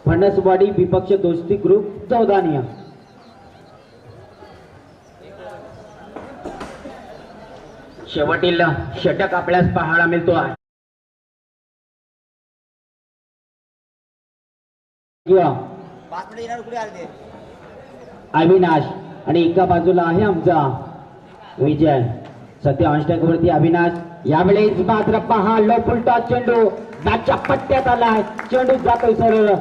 Speaker 2: फणसवाडी विपक्ष दोस्ती ग्रुप 14. शेवटील षटक आपल्यास पाहायला मिळतो आहे. अविनाश आणि एका बाजूला आहे आमचा विजय. सध्या ऑनस्टॅक वरती अविनाश. यावेळेस मात्र पहा, लो फुलटा चेंडू बॅटच्या पट्ट्यात आलाय, चेंडू जातोय सरळ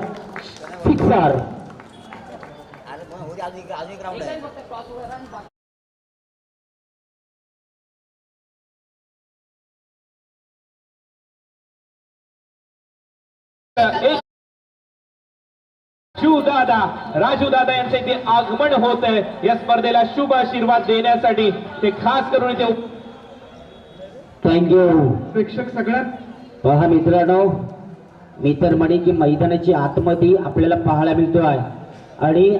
Speaker 2: सिक्सर.
Speaker 5: शिवदादा राजूदादा यांचे इथे आगमन होत आहे. या स्पर्धेला शुभ आशीर्वाद देण्यासाठी ते खास करून इथे
Speaker 2: थँक्यू.
Speaker 5: प्रेक्षक सगळ्यात
Speaker 2: पहा मित्रांनो, मी तर म्हणे की मैदानाची आतमध्ये आपल्याला पाहायला मिळतो आहे आणि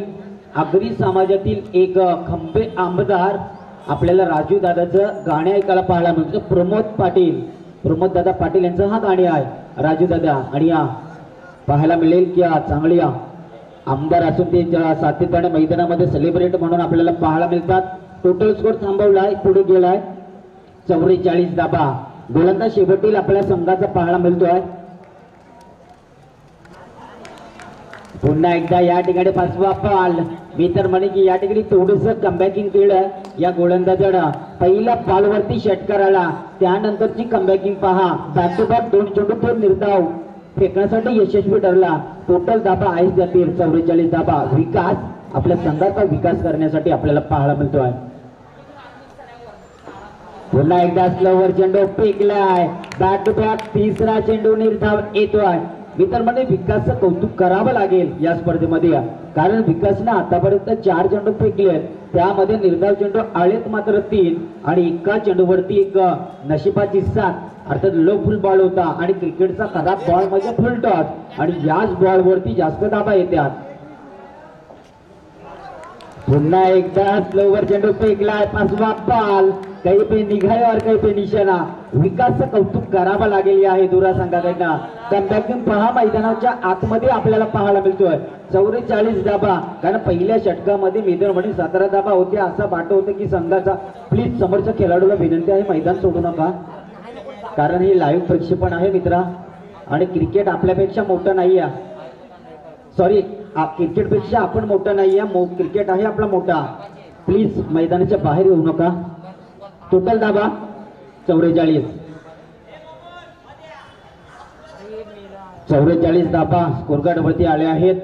Speaker 2: आगरी समाजातील एक खंबे आमदार आपल्याला राजू दादाचं गाणे ऐकायला पाहायला मिळतं. प्रमोद दादा पाटील यांचं हा गाणे आहे राजू दादा. आणि पाहायला मिळेल की चांगली आमदार असून ते सातत्याने मैदानामध्ये सेलिब्रेट म्हणून आपल्याला पाहायला मिळतात. टोटल स्कोर थांबवलाय, पुढे गेलाय 44. गोलंदाज शेवटील आपल्या संघाचा पाहायला मिळतोय. पुन्हा एकदा या ठिकाणी 5वा बॉल. मी तर म्हणे की या ठिकाणी थोडस कमबॅकिंग केलं या गोलंदाजानं. पहिल्या बॉलवरती षटकार आला, त्यानंतरची कमबॅकिंग पहा. बॅक टू बॅक 2 चेंडू तो निर्धाव फेकण्यासाठी यशस्वी ठरला. टोटल धाबा आहे जातील 44. विकास, आपल्या संघाचा विकास करण्यासाठी आपल्याला पाहायला मिळतोय. पुन्हा एकदा स्लोवर चेंडू फेकलाय, बॅक टू बॅक 3रा चेंडू निर्धाव येतोय. मी तर म्हणे विकासचं कौतुक करावं लागेल या स्पर्धेमध्ये, कारण विकासनं आतापर्यंत 4 चेंडू फेकले, त्यामध्ये निर्धाव चेंडू आलेत मात्र 3 आणि एका चेंडूवरती एक नशिबाची साथ, अर्थात लो फुल बॉल होता आणि क्रिकेटचा खराब बॉल म्हणजे फुल टॉस आणि याच बॉलवरती जास्त दाबा येतात. पुन्हा एकदा स्लोवर चेंडू फेकलाय, 5वा बॉल. काही पे निघाय और काही पे निशाणा. विकासचं कौतुक करावं लागेल या हेदुरा संघाकडनं. कमबॅकिंग पहा मैदानाच्या आतमध्ये आपल्याला पाहायला मिळतोय 44. कारण पहिल्या षटकामध्ये मेदरमध्ये 17 होते. असं वाटत होतं की संघाचा. प्लीज समोरच्या खेळाडूला विनंती आहे, मैदान सोडू नका, कारण हे लाईव्ह प्रक्षेपण आहे मित्रा आणि क्रिकेट आपल्यापेक्षा मोठं नाही आहे. सॉरी, क्रिकेटपेक्षा आपण मोठं नाही आहे, क्रिकेट आहे आपला मोठा. प्लीज मैदानाच्या बाहेर येऊ नका. टोटल दाबा 44. 44 धाबा स्कोरकार्ड वरती आले आहेत.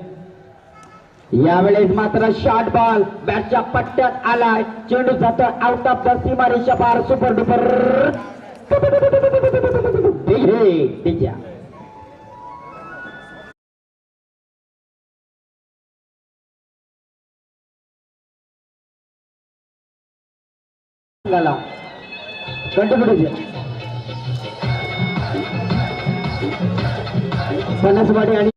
Speaker 2: यावेळेस मात्र शॉर्ट बॉल बॅटच्या पट्ट्यात आलाय, चेंडू जातो आउट ऑफ द सीमारेषा पार. सुपर डुपर फणसवाडी आणि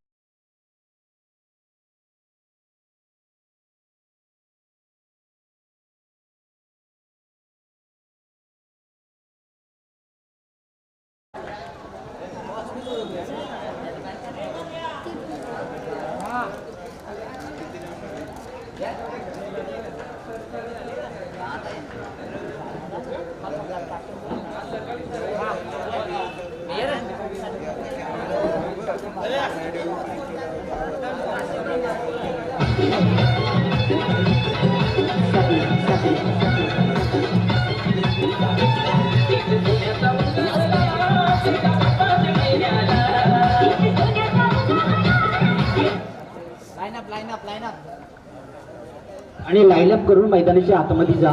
Speaker 2: आणि लाईनअप करून मैदानाच्या आतमध्ये जा.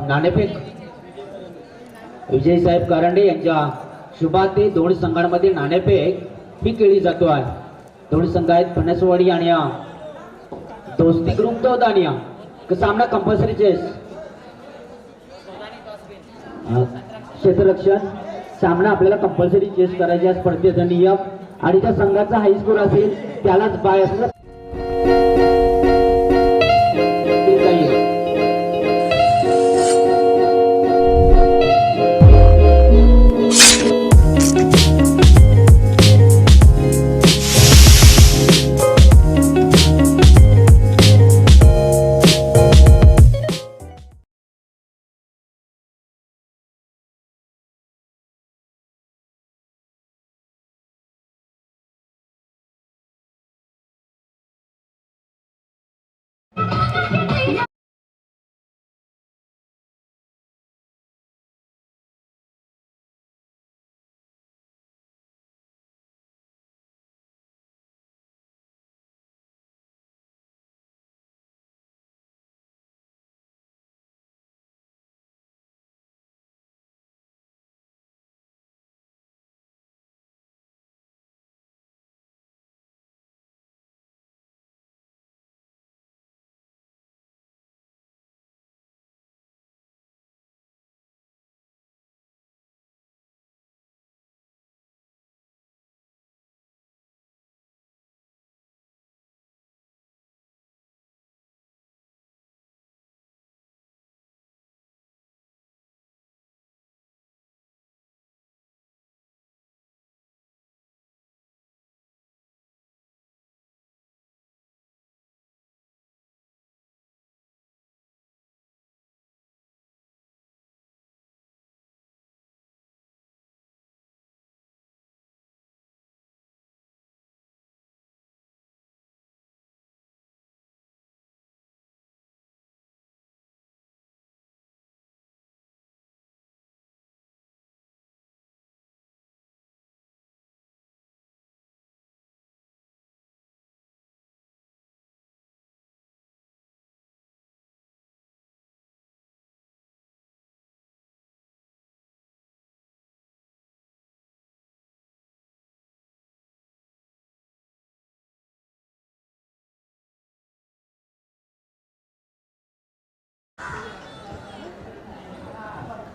Speaker 2: नाणेफेक विजय साहेब कारंडे यांच्या शुभाते दोन संघांमध्ये नाणेफेक ही केली जातो आहे. दोन संघ आहेत फणसवाडी आणि दोस्ती ग्रुप तो दानिया. सामना कंपल्सरी चेस. क्षेत्ररक्षण सामना आपल्याला कंपल्सरी चेस करायचा स्पर्धेचा नियम आणि त्या संघाचा हाय स्कोर असेल त्यालाच बाय असणार.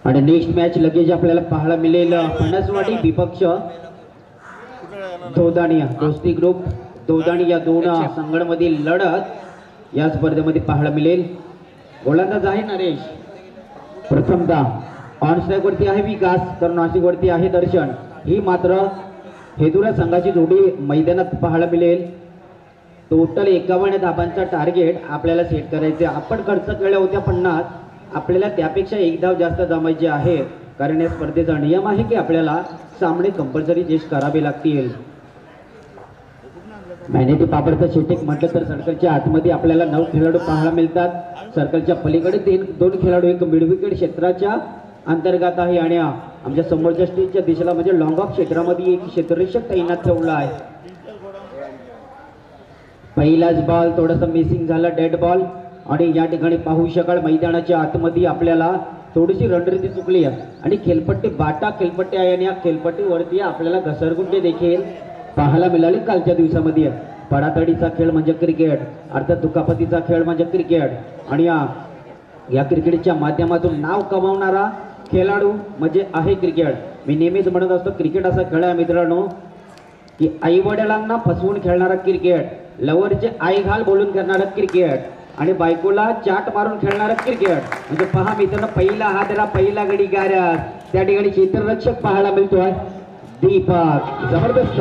Speaker 2: आणि नेक्स्ट मॅच लगेच आपल्याला पाहायला मिळेल फणसवाडी विपक्ष दोदाणिया. दोस्ती ग्रुप दोदाणी या दोन संघांमधील लढत या स्पर्धेमध्ये पाहायला मिळेल. गोलंदाज आहे नरेश. प्रथमतः ऑन स्ट्राईक वरती आहे विकास तर नाशिक वरती आहे दर्शन. ही मात्र हेदुरा संघाची जोडी मैदानात पाहायला मिळेल. टोटल 51 धाबांचा टार्गेट आपल्याला सेट करायचे. आपण खर्च केल्या होत्या 50. आपल्याला त्यापेक्षा एक धाव जास्त जमायचे आहे कारण या स्पर्धेचा नियम आहे की आपल्याला सामने कंपल्सरी चेस करावे लागतील. मॅनेटी पापडचा शेटेक म्हटलं तर सर्कलच्या आतमध्ये आपल्याला 9 खेळाडू पाहायला मिळतात. सर्कलच्या पलीकडे 2 खेळाडू एक मिड विकेट क्षेत्राच्या अंतर्गत आहे आणि आमच्या समोरच्या स्टेजच्या दिशेला म्हणजे लॉंग ऑफ क्षेत्रामध्ये एक क्षेत्ररक्षक तैनात ठेवला आहे. पहिलाच बॉल थोडासा मिसिंग झाला डेड बॉल आणि या ठिकाणी पाहू शकाल मैदानाच्या आतमध्ये आपल्याला थोडीशी रणनीती चुकली आहे आणि खेळपट्टी बाटा खेळपट्टी आहे आणि या खेळपट्टीवरती आपल्याला घसरगुंडी देखील पाहायला मिळाली कालच्या दिवसामध्ये. पडातडीचा खेळ म्हणजे क्रिकेट अर्थात दुखापतीचा खेळ म्हणजे क्रिकेट आणि या क्रिकेटच्या माध्यमातून नाव कमावणारा खेळाडू म्हणजे आहे क्रिकेट. मी नेहमीच म्हणत असतो क्रिकेट असा खेळ आहे मित्रांनो की आई वडिलांना फसवून खेळणारा क्रिकेट, लवरचे आई घाल बोलून खेळणारा क्रिकेट आणि बायकोला चाट मारून खेळणारा क्रिकेट. म्हणजे पहा मित्रांनो पहिला हादरा पहिला गडी गाऱ्या त्या ठिकाणी क्षेत्ररक्षक पाहायला मिळतोय दीपक. जबरदस्त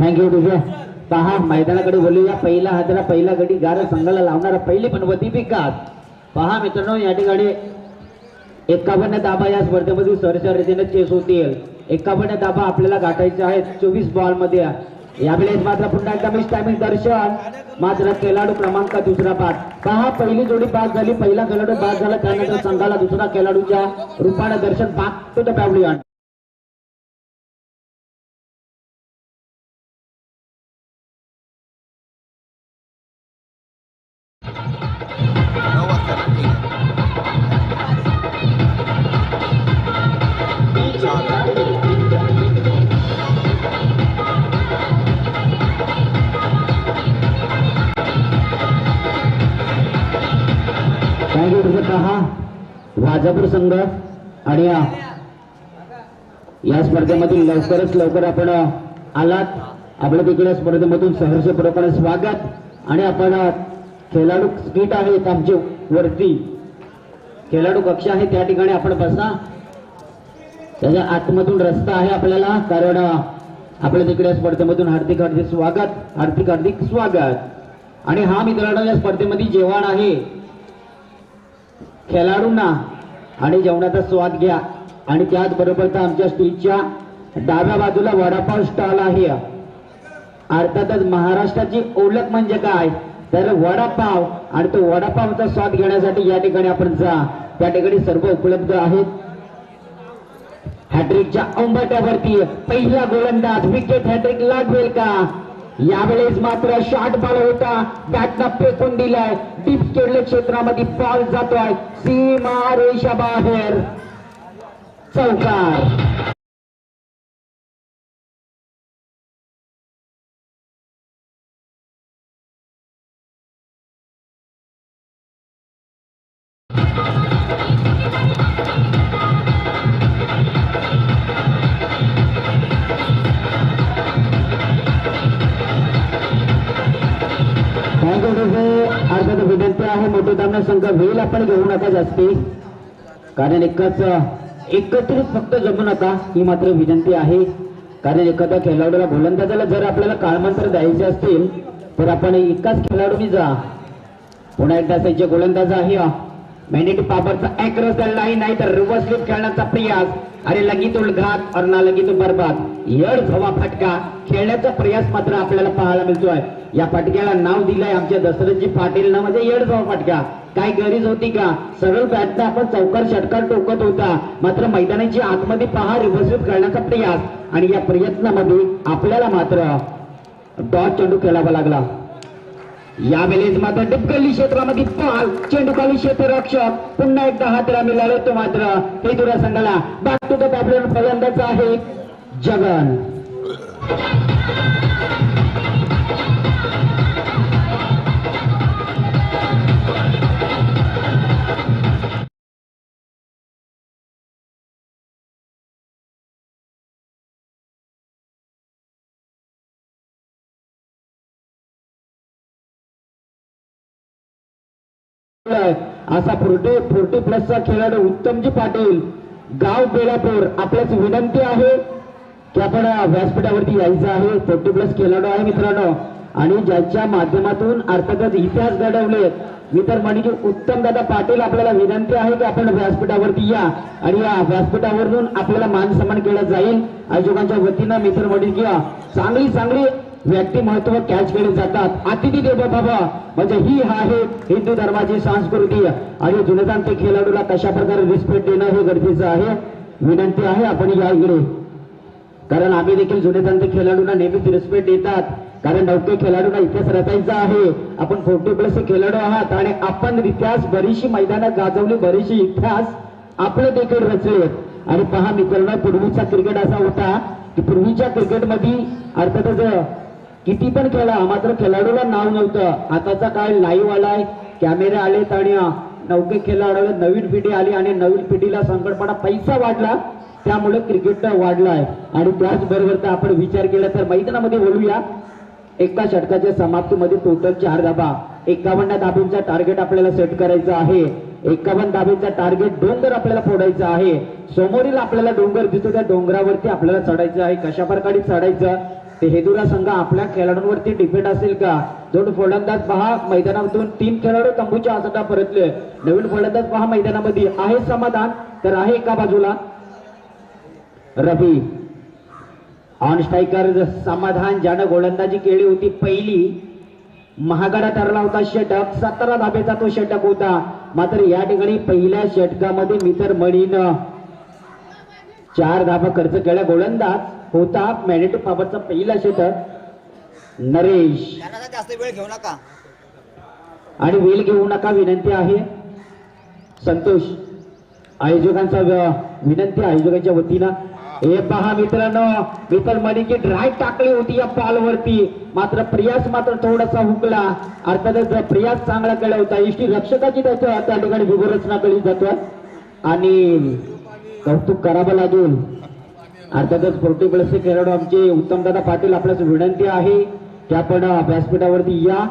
Speaker 2: थँक्यू तुझ्या. पहा मैदानाकडे बोलूया. पहिला हादरा पहिला गडी गार संघाला लावणारा पहिली पनवती विकास. पहा मित्रांनो या ठिकाणी 51 दाबा या स्पर्धेमध्ये सरसर रीतीने चेस होतील. 51 दाबा आपल्याला गाठायचे आहेत 24 बॉल मध्ये. यावेळेस मात्र पुन्हा एकदा मिस टायमिंग दर्शन मात्र खेळाडू क्रमांक दुसरा बाद. पहा पहिली जोडी बाद झाली. पहिला खेळाडू बाद झाला. त्यानंतर संघाला दुसरा खेळाडूच्या रूपाने दर्शन बॅक टू द पॅव्हलियन. वाजापूर संघ आणि या स्पर्धेमधील लवकरच लवकर आपण आलात. आपल्या देखील या स्पर्धेमधून सहर्षपूर्वक स्वागत. आणि आपण खेळाडू सीट आहेत आमचे वरती खेळाडू कक्ष आहे त्या ठिकाणी आपण बसा. त्याच्या आतमधून रस्ता आहे आपल्याला. कारण आपल्या देखील या स्पर्धेमधून हार्दिक हार्दिक स्वागत. हार्दिक हार्दिक स्वागत. आणि हा मित्रांनो या स्पर्धेमध्ये जेवण आहे खेळाडूंना आणि जेवणाचा स्वाद घ्या. आणि त्याचबरोबर आमच्या स्टेजच्या डाव्या बाजूला वडापाव स्टॉल आहे. अर्थातच महाराष्ट्राची ओळख म्हणजे काय तर वडापाव. आणि तो वडापावचा स्वाद घेण्यासाठी या ठिकाणी आपण जा. त्या ठिकाणी सर्व उपलब्ध आहेत. हॅट्रिकच्या अंबट्यावरती पहिला गोलंदाज विकेट हॅट्रिक लागवेल का. यावेळेस मात्र शॉर्ट बॉल होता. बॅटला फेकून दिलाय. डीप खेळले क्षेत्रामध्ये बॉल जातोय सीमा रेषा बाहेर. चौकार. अर्थात विनंती आहे मोठे दामना संघ वेळ आपण घेऊ नका जास्ती. कारण एकत्रित फक्त जमू नका ही मात्र विनंती आहे. कारण एखाद्या खेळाडूला गोलंदाजाला जर आपल्याला काळमंत्र द्यायचे असतील तर आपण एकाच खेळाडूनी जा. पुन्हा एकदा त्यांचे गोलंदाज आहे मॅनेट पापरचा ॲक्रॉस द लाईन नाही तर रिव्हर्स स्लिप खेळण्याचा प्रयास. अरे लगीत उलघात और ना लगीत बरबाद. यड हवा फटका खेळण्याचा प्रयास मात्र आपल्याला पाहायला मिळतोय. या फटक्याला नाव दिलंय आमच्या दशरथजी पाटील ना म्हणजे येड हवा फटका. काय गरज होती का. सरळ बॅटने आपण चौकार षटकार टोकत होता. मात्र मैदानाची आतमध्ये पहा रिव्हर्स स्लिप खेळण्याचा प्रयास. आणि या प्रयत्नामध्ये आपल्याला मात्र डॉट चेंडू खेळावा लागला. यावेळेस मात्र डिपगल्ली क्षेत्रामध्ये बॉल चेंडूखाली क्षेत्ररक्षक पुन्हा एकदा हातला मिळाले. तो मात्र हे दुरा संघाला बॅक टू द पॅव्हलियन फलंदाज आहे जगन. असा 40 प्लसचा खेळाडू उत्तमजी पाटील गाव बेलापूर. आपल्याच विनंती आहे की आपण व्यासपीठावरती यायचं आहे. 40 प्लस खेळाडू आहे मित्रांनो आणि ज्यांच्या माध्यमातून अर्थातच इतिहास घडवले मी तर म्हणे की उत्तम दादा पाटील आपल्याला विनंती आहे की आपण व्यासपीठावरती या. आणि या व्यासपीठावरून आपल्याला मान सन्मान केला जाईल. आयोजकांच्या वतीनं मित्र म्हणे की चांगली व्यक्तिमत्व कॅच केले जातात. अतिथी देवो भव म्हणजे ही आहे हिंदू धर्माची संस्कृती. आणि जुनेजाणते खेळाडूला कशा प्रकारे रिस्पेक्ट देणं हे गरजेचं आहे. विनंती आहे आपण या इकडे. कारण आम्ही देखील जुनेजाणते खेळाडूंना नेहमीच रिस्पेक्ट देतात. कारण नौके खेळाडूंना इतिहास रचायचा आहे. आपण 40 प्लस खेळाडू आहात आणि आपण इतिहास बरीचशी मैदानात गाजवली. बरीचशी इतिहास आपले देखील रचले. आणि पहा मित्रांनो पूर्वीचा क्रिकेट असा होता की पूर्वीच्या क्रिकेटमध्ये अर्थातच किती पण खेळा मात्र खेळाडूला नाव नव्हतं. आताचा काळ लाईव्ह आलाय. कॅमेरे आलेत आणि नौके खेळाडू नवीन पिढी आली आणि नवीन पिढीला संकटपणा पैसा वाढला त्यामुळे क्रिकेट वाढलाय. आणि त्याचबरोबर तर आपण विचार केला तर मैदानामध्ये बोलूया. एका षटकाच्या समाप्तीमध्ये टोटल 4 धाबा. 51 धाब्यांचा टार्गेट आपल्याला सेट करायचा आहे. 51 धाब्यांचा टार्गेट डोंगर आपल्याला फोडायचा आहे. समोरील आपल्याला डोंगर दिसतो त्या डोंगरावरती आपल्याला चढायचं आहे. कशा प्रकारे चढायचं ते हेदुरा संघ आपल्या खेळाडूंवरती डिपेंड असेल का? दोन फलंदाज पहा मैदानातून, 3 खेळाडू तंबूच्या आसना परतले. नवीन फलंदाज पहा मैदानामध्ये आहे. समाधान तर आहे एका बाजूला रवी. ऑन स्ट्रायकर समाधान ज्यानं गोलंदाजी केली होती पहिली. महागडा ठरला होता षटक, 17 धाबेचा तो षटक होता. मात्र या ठिकाणी पहिल्या षटकामध्ये मित्र मणीनं 4 धाबा खर्च केला. गोलंदाज होता मॅनेटो बाबतचा पहिला षटक नरेश.
Speaker 3: त्यांना जास्त वेळ घेऊ नका
Speaker 2: आणि वेळ घेऊ नका विनंती आहे. संतोष आयोजकांचा विनंती आयोजकांच्या वतीनं. हे पहा मित्रांनो, मित्र मणीची ड्राईव्ह टाकली होती या बॉलवरती, मात्र प्रयास मात्र थोडासा हुकला. अर्थातच प्रयास चांगला केला होता. इष्टी रक्षकाची त्याच्या त्या ठिकाणी व्यूहरचना केली जातोय आणि कौतुक करावं लागेल. अर्थातच पोर्टेबलचे खेळाडू आमचे उत्तमदादा पाटील, आपल्यास विनंती आहे की आपण व्यासपीठावरती या.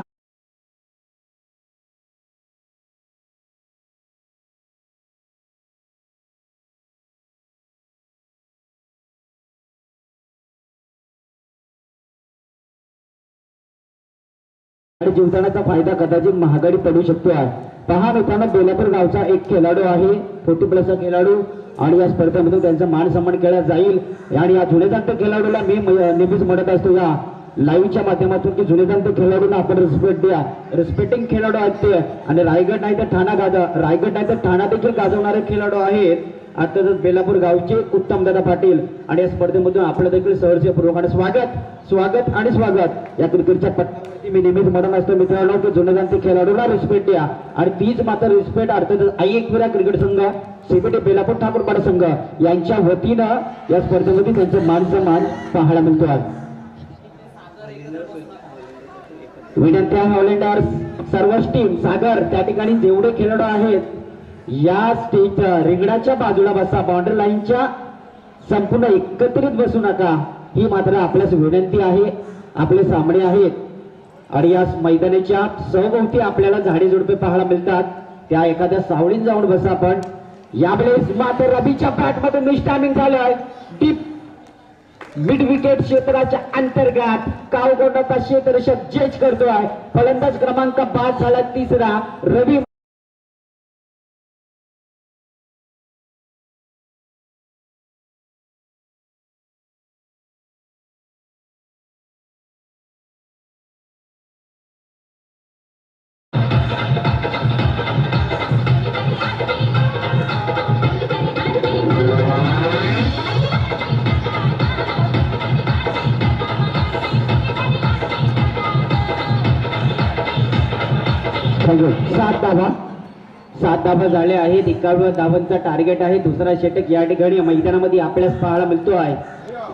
Speaker 2: जिंकण्याचा फायदा कदाचित महागाडी पडू शकतो आहे. पहा मित्रांनो, बेलापूर गावचा एक खेळाडू आहे, 40+ खेळाडू, आणि या स्पर्धेमध्ये त्यांचा मान सन्मान केला जाईल. आणि या जुने जाणते खेळाडूला मी नेहमीच म्हणत असतो या लाईव्हच्या माध्यमातून की जुने जाणते खेळाडूंना आपण रिस्पेक्ट द्या. रिस्पेक्टिंग खेळाडू आहेत ते, आणि रायगड नाही तर ठाणा देखील गाजवणारे खेळाडू आहेत. अर्थातच बेलापूर गावचे उत्तमदादा पाटील, आणि या स्पर्धेमधून आपलं देखील सहर्षपूर्वक स्वागत आणि स्वागत. या क्रिकेटच्या पट्ट्यावरती मी नेहमीच म्हणत असतो मित्रांनो की जुने जाणते खेळाडूला रिस्पेक्ट द्या, आणि तीच मात्र रिस्पेक्ट अर्थातच एकविरा क्रिकेट संघ, सीबीटी बेलापूर ठाकूरपाडा संघ यांच्या वतीनं या स्पर्धेमध्ये त्यांचं मान सन्मान पाहायला मिळतो आहे. विनंती आहे ऑलराऊंडर्स, सर्वच टीम सागर त्या ठिकाणी जेवढे खेळाडू आहेत या स्टेज रिंगणाच्या बाजूला बसा. बाउंड्री लाईनच्या संपूर्ण एकत्रित बसू नका, ही मात्र आपल्यास विनंती आहे. आपले सामने आहेत आणि या मैदानाच्या सभोवती आपल्याला झाडे झुडपे पाहायला मिळतात, त्या एखाद्या सावळीत जाऊन बसा. आपण यावेळेस मात्र रवीच्या बॅटमधून मिसटायमिंग झालंय. डीप मिड विकेट क्षेत्राच्या अंतर्गत कावगोंडाचा क्षेत्ररक्षक जज करतोय. फलंदाज क्रमांक 5 झाला तिसरा रवी. सात धाबा झाले आहेत. 51 धावांचा टार्गेट आहे. दुसरा षटक या ठिकाणी मैदानामध्ये आपल्यास पाहायला मिळतो आहे.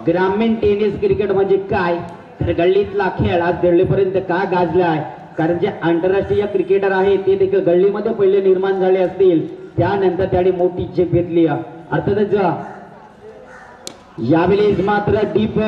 Speaker 2: ग्रामीण टेनिस क्रिकेट म्हणजे काय तर गल्लीतला खेळ आज दिल्लीपर्यंत का गाजला आहे, कारण जे आंतरराष्ट्रीय क्रिकेटर आहेत ते देखील गल्लीमध्ये पहिले निर्माण झाले असतील, त्यानंतर त्याने मोठी झेप घेतली. अर्थातच यावेळेस मात्र डीप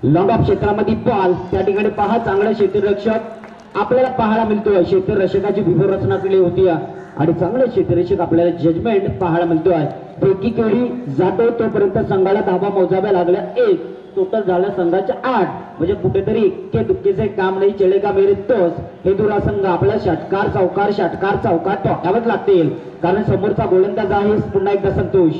Speaker 2: लॉंग ऑफ क्षेत्रामध्ये बॉल त्या ठिकाणी पहा. चांगला क्षेत्ररक्षक आपल्याला पाहायला मिळतोय. क्षेत्ररक्षकाची व्यूहरचना केली होती आणि चांगले क्षेत्ररक्षक आपल्याला जजमेंट पाहायला मिळतोय. पैकी केळी जातो तोपर्यंत संघाला धाबा मोजाव्या लागल्या 1. टोटल झाल्या संघाच्या 8. म्हणजे कुठेतरी इतके दुःखीचे काम नाही चलेगा मेरे तोच. हे दुरा संघ आपला षटकार चौकार टोकावच लागतील, कारण समोरचा गोलंदाज आहे पुन्हा एकदा संतोष.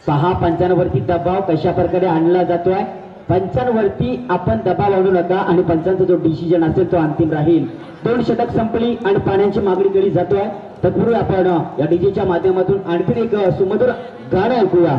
Speaker 2: पहा पंचांवरती दबाव कशा प्रकारे आणला जातोय. पंचांवरती आपण दबाव आणू नका, आणि पंचांचा जो डिसिजन असेल तो अंतिम राहील. 2 षटक संपली आणि पाण्याची मागणी केली जातोय. तत्पूर्वी आपण या डीजेच्या माध्यमातून आणखी एक सुमधुर गाणं ऐकूया.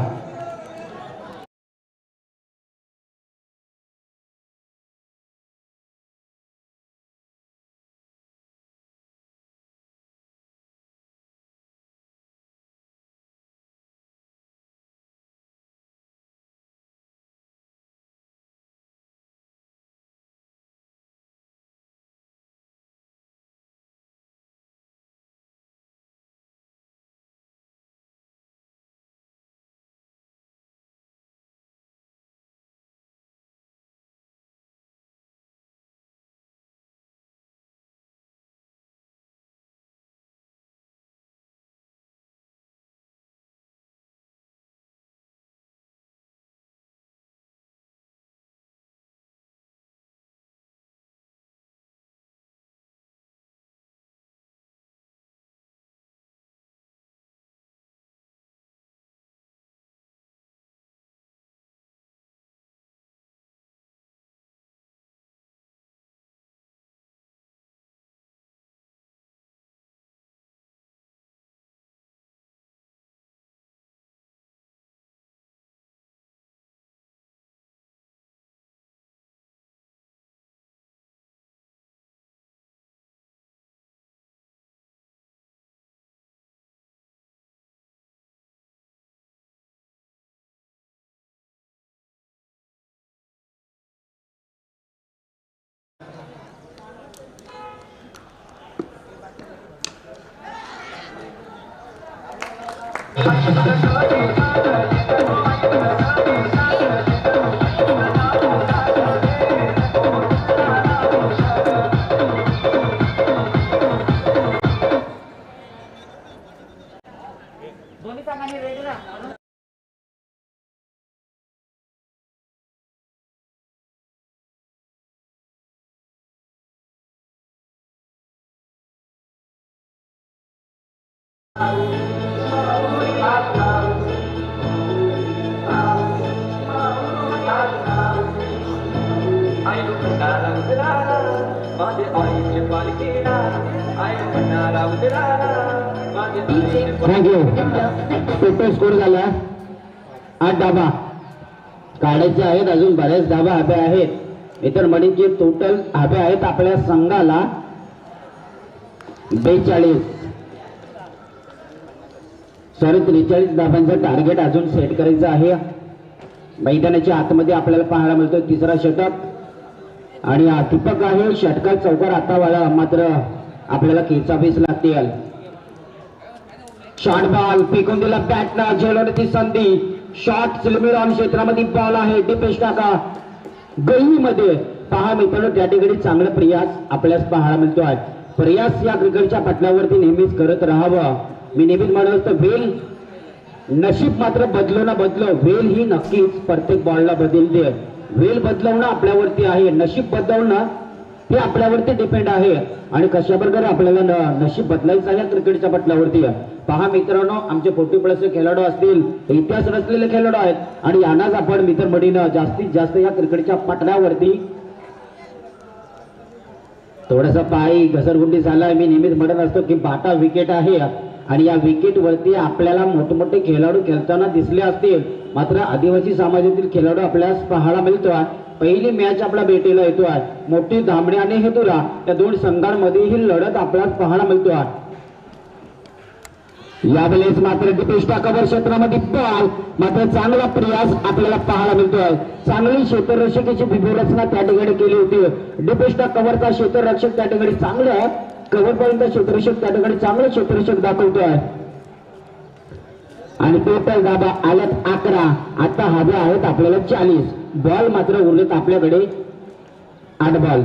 Speaker 2: थँक्यू. टोटल स्कोर झाला 8 धाबा. काढायचे आहेत अजून बऱ्याच धाबा हव्या आहेत. इतर मणींचे टोटल हव्या आहेत आपल्या संघाला 42 सॉरी 43 धाबांचं टार्गेट अजून सेट करायचं आहे. मैदानाच्या आतमध्ये आपल्याला पाहायला मिळतो तिसरा षटक आणि दीपक आहे. षटकात चौकार आता वाला मात्र आपल्याला खेचावीस लागतील. शॉर्ट बॉल फेकून दिला बॅटला झेलवण्याची संधी. शॉर्ट सिल्मिर ऑन क्षेत्रामध्ये बॉल आहे. डिपेश टाका गल्लीमध्ये पहा मित्रांनो त्या ठिकाणी चांगला प्रयास आपल्यास पाहायला मिळतो आहे. प्रयास या क्रिकेटच्या पटलावरती नेहमीच करत राहावं. मी नेहमीच म्हणत असतो वेल नशीब मात्र बदलो ना बदलो वेल ही नक्कीच प्रत्येक बॉलला बदलते. वेल बदलवणं आपल्यावरती आहे. नशीब बदलवणं हे आपल्यावरती डिपेंड आहे आणि कशा प्रकारे आपल्याला नशीब बदलायचं आहे क्रिकेटच्या पटलावरती. पहा मित्रांनो आमचे 40+ खेळाडू असतील इतिहास नसलेले खेळाडू आहेत आणि यांनाच आपण मित्रमंडळीनं जास्तीत जास्त या क्रिकेटच्या पटलावरती थोडासा पायी घसरगुंडी झालाय. मी नेहमीच म्हणत असतो की बाटा विकेट आहे आणि या विकेट वरती आपल्याला मोठमोठे खेळाडू खेळताना दिसले असतील मात्र आदिवासी समाजातील खेळाडू आपल्यास पाहायला मिळतोय. पहिली मॅच आपल्या भेटीला येतोय. मोठी धामणे आणि हेतुला त्या दोन संघांमध्ये ही लढत आपल्याला पाहायला मिळतोय. यावेळेस मात्र डिपेश कव्हर क्षेत्रामध्ये बॉल मात्र चांगला प्रयास आपल्याला पाहायला मिळतोय. चांगली क्षेत्ररक्षकाची व्यूहरचना त्या ठिकाणी केली होती. डिपेश कव्हरचा क्षेत्ररक्षक त्या ठिकाणी चांगलं कव्हर पर्यंत क्षेत्ररक्षक त्या ठिकाणी चांगलं क्षेत्ररक्षक दाखवतोय आणि टोटल धाबा आल्यात 11. आता हव्या आहेत आपल्याला 40. बॉल मात्र उरलेत आपल्याकडे 8 बॉल.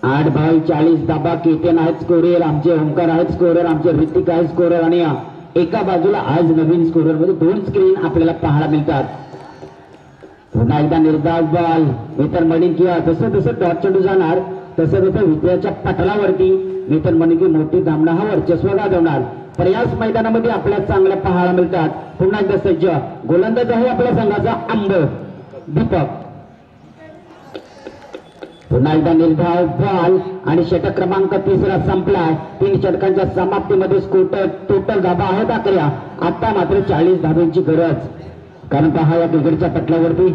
Speaker 2: 8 बॉल 40 धाबा. केतन आहेत स्कोरर आमचे, ओंकार आहेत स्कोरर आमचे, ऋतिक आहे स्कोरर आणि एका बाजूला आज नवीन स्कोरर मध्ये 2 स्क्रीन आपल्याला पाहायला मिळतात. पुन्हा एकदा निर्धाव बॉल मित्र म्हणीन किंवा जसं जसं डॉट चेंडू जाणार तसं तसं विजयाच्या पटलावरती मित्र म्हणीन की मोठी धामणा हा वर्चस्व गाजवणार. प्रयास मैदानामध्ये आपल्याला चांगल्या पाहायला मिळतात. पुन्हा एकदा सज्ज गोलंदाज आहे आपल्या संघाचा आंब दीपक. पुन्हा एकदा निर्धाव बॉल आणि षटक क्रमांक 3 संपलाय. 3 षटकांच्या समाप्तीमध्ये टोटल धाबा आहेत 11. आता मात्र 40 धाब्यांची गरज. कारण पहा या क्रिकेटच्या पटलावरती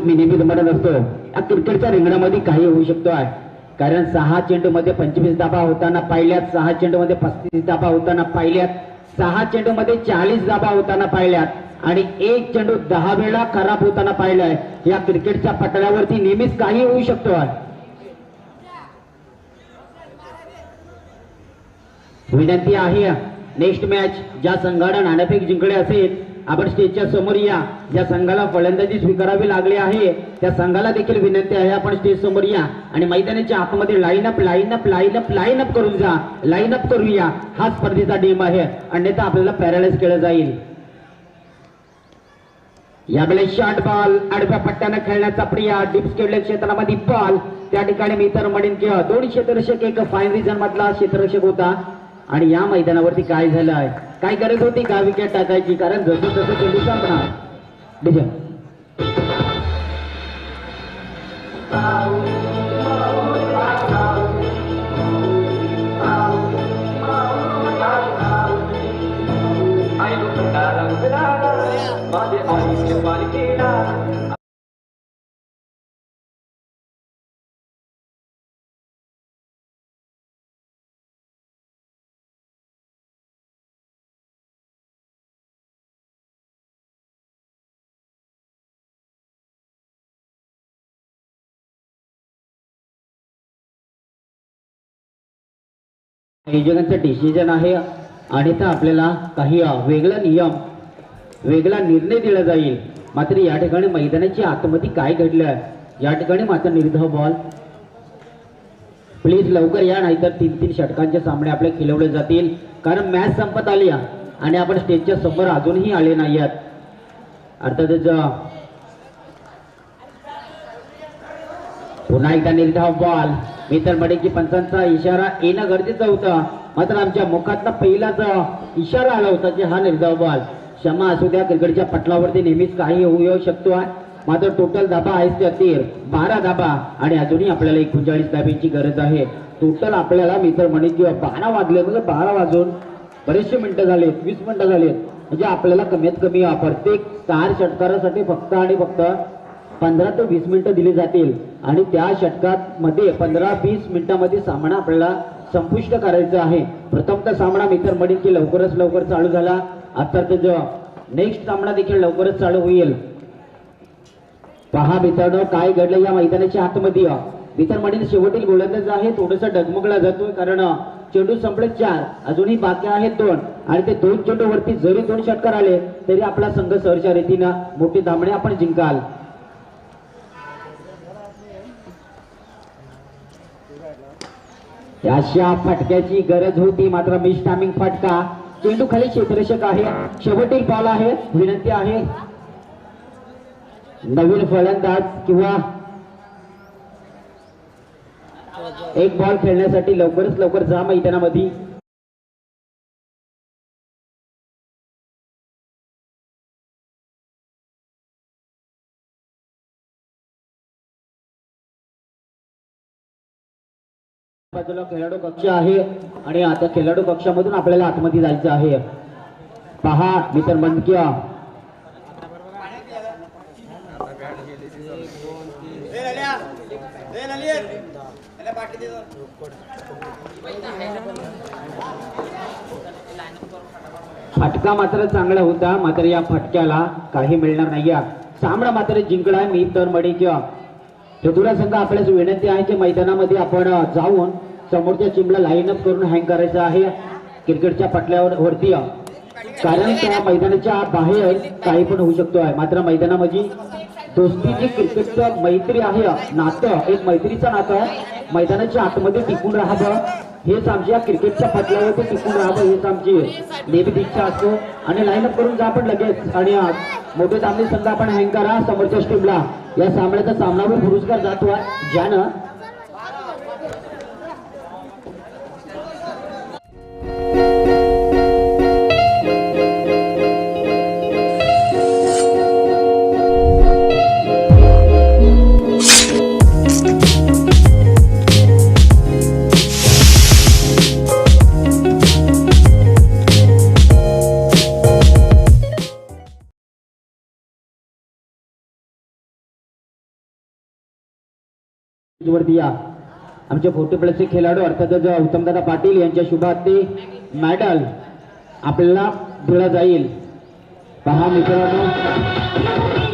Speaker 2: मी नेहमी म्हणत असतो या क्रिकेटच्या रिंगणामध्ये काही होऊ शकतो आहे. कारण 6 चेंडूमध्ये 25 धाबा होताना पाहिल्यात, 6 चेंडूमध्ये 35 धाबा होताना पाहिल्यात, 6 चेंडूमध्ये 40 धाबा होताना पाहिल्यात आणि 1 चेंडू 10 वेळा खराब होताना पाहिलाय. या क्रिकेटच्या पटलावरती नेहमीच काही होऊ शकतो आहे. विनंती आहे नेक्स्ट मॅच ज्या संघाने नाणेफेक जिंकले असेल आपण स्टेजच्या समोर या. ज्या संघाला फलंदाजी स्वीकारावी लागली आहे त्या संघाला देखील विनंती आहे आपण स्टेज समोर या आणि मैदानाच्या आतमध्ये लाईन अप करून जा. लाईन अप करूया. हा स्पर्धेचा नियम आहे अन्यथा आपल्याला पॅरालाइज केलं जाईल. यावेळेस शॉर्ट बॉल आडव्या पट्ट्याने खेळण्याचा प्रिया डीप स्केडल्या क्षेत्रामध्ये बॉल त्या ठिकाणी मी तर म्हणेन की 2 क्षेत्ररक्षक एक फाईन रिजन मधला क्षेत्ररक्षक होता आणि या मैदानावरती काय झालं आहे काय गरज होती का विकेट टाकायची कारण जसं तसं चेंडू संपणार. आयोजकांचं डिसिजन आहे आणि तर आपल्याला काही वेगळा नियम वेगळा निर्णय दिला जाईल. मात्र या ठिकाणी मैदानाची आतमध्ये काय घडलं या ठिकाणी मात्र निर्धाव बॉल. प्लीज लवकर या, नाहीतर 3-3 षटकांचे सामने आपले खेळवले जातील. कारण मॅच संपत आली आणि आपण स्टेजच्या समोर अजूनही आले नाही आहेत. अर्थातच पुन्हा एकदा निर्धाव बॉल. मित्र मडीची पंचांचा इशारा येणं गरजेचं होतं, मात्र आमच्या मुखातला पहिलाच इशारा आला होता की हा निर्धाव बॉल. क्षमा असू द्या, क्रिकेटच्या पटलावरती नेहमीच काही होऊ येऊ शकतो आहे. मात्र टोटल धाबा आहे 13 धाबा आणि अजूनही आपल्याला 39 धाब्यांची गरज आहे. टोटल आपल्याला मित्र म्हणे किंवा 12 वाजले, म्हणजे 12 वाजून बरेचसे मिनिटं झाले, 20 मिनिटं झाले. म्हणजे आपल्याला कमीत कमी प्रत्येक 4 षटकारासाठी फक्त आणि फक्त 15 ते 20 मिनिटं दिली जातील आणि त्या षटकात मध्ये 15-20 मिनिटांमध्ये सामना आपल्याला संपुष्ट करायचा आहे. प्रथमतः सामना मित्र मडीन की लवकरच लवकर चालू झाला. आता जो नेक्स्ट सामना देखील लवकरच चालू होईल. पहा मित्रांनो काय घडलं या मैदानाच्या आतमध्ये. मित्र मडीन शेवटील गोलंदाज आहे, थोडंसं डगमगला जातोय कारण चेंडू संपले 4, अजूनही बाकी आहेत 2 आणि ते 2 चेंडूवरती जरी 2 षटकार आले तरी आपला संघ सहर्षा रीतीनं मोठी धामणे आपण जिंकाल. अशा फटक्याची गरज होती, मात्र मिस टायमिंग फटका. चेंडू खाली क्षेत्ररक्षक आहे, शेवटील बॉल आहे. विनंती आहे नवीन फलंदाज किंवा एक बॉल खेळण्यासाठी लवकरच लवकर जा मैदानामध्ये. बाजूला खेळाडू कक्ष आहे आणि आता खेळाडू कक्षामधून आपल्याला आतमध्ये जायचं आहे. पहा मित्र मनकिया फटका मात्र चांगला होता, मात्र या फटक्याला काही मिळणार नाही. सामना मात्र जिंकलाय मी तर मडीच्या चतुरा संघ. आपल्याच विनंती आहे की मैदानामध्ये आपण जाऊन समोरच्या टीमला लाईन अप करून हँग करायचं आहे क्रिकेटच्या पटल्यावरती. कारण त्या मैदानाच्या बाहेर काही पण होऊ शकतो आहे. मात्र मैदानामध्ये दोस्तीची क्रिकेटचं मैत्री आहे, नातं एक मैत्रीचं नातं आहे. मैदानाच्या आतमध्ये टिकून राहावं हेच आमच्या क्रिकेटच्या पटल्यावरती टिकून राहावं हेच आमची नेहमी इच्छा असतो. आणि लाईन अप करून जा आपण लगेच आणि मोठे तांबे संघ आपण हँग करा समोरच्या टीमला. या सामन्याचा सामनावर पुरस्कार जातो आहे ज्यानं वरती या आमचे 40+ खेळाडू अर्थातच उत्तमदादा पाटील यांच्या शुभ हस्ते मेडल आपल्याला दिला जाईल. पहा मित्रांनो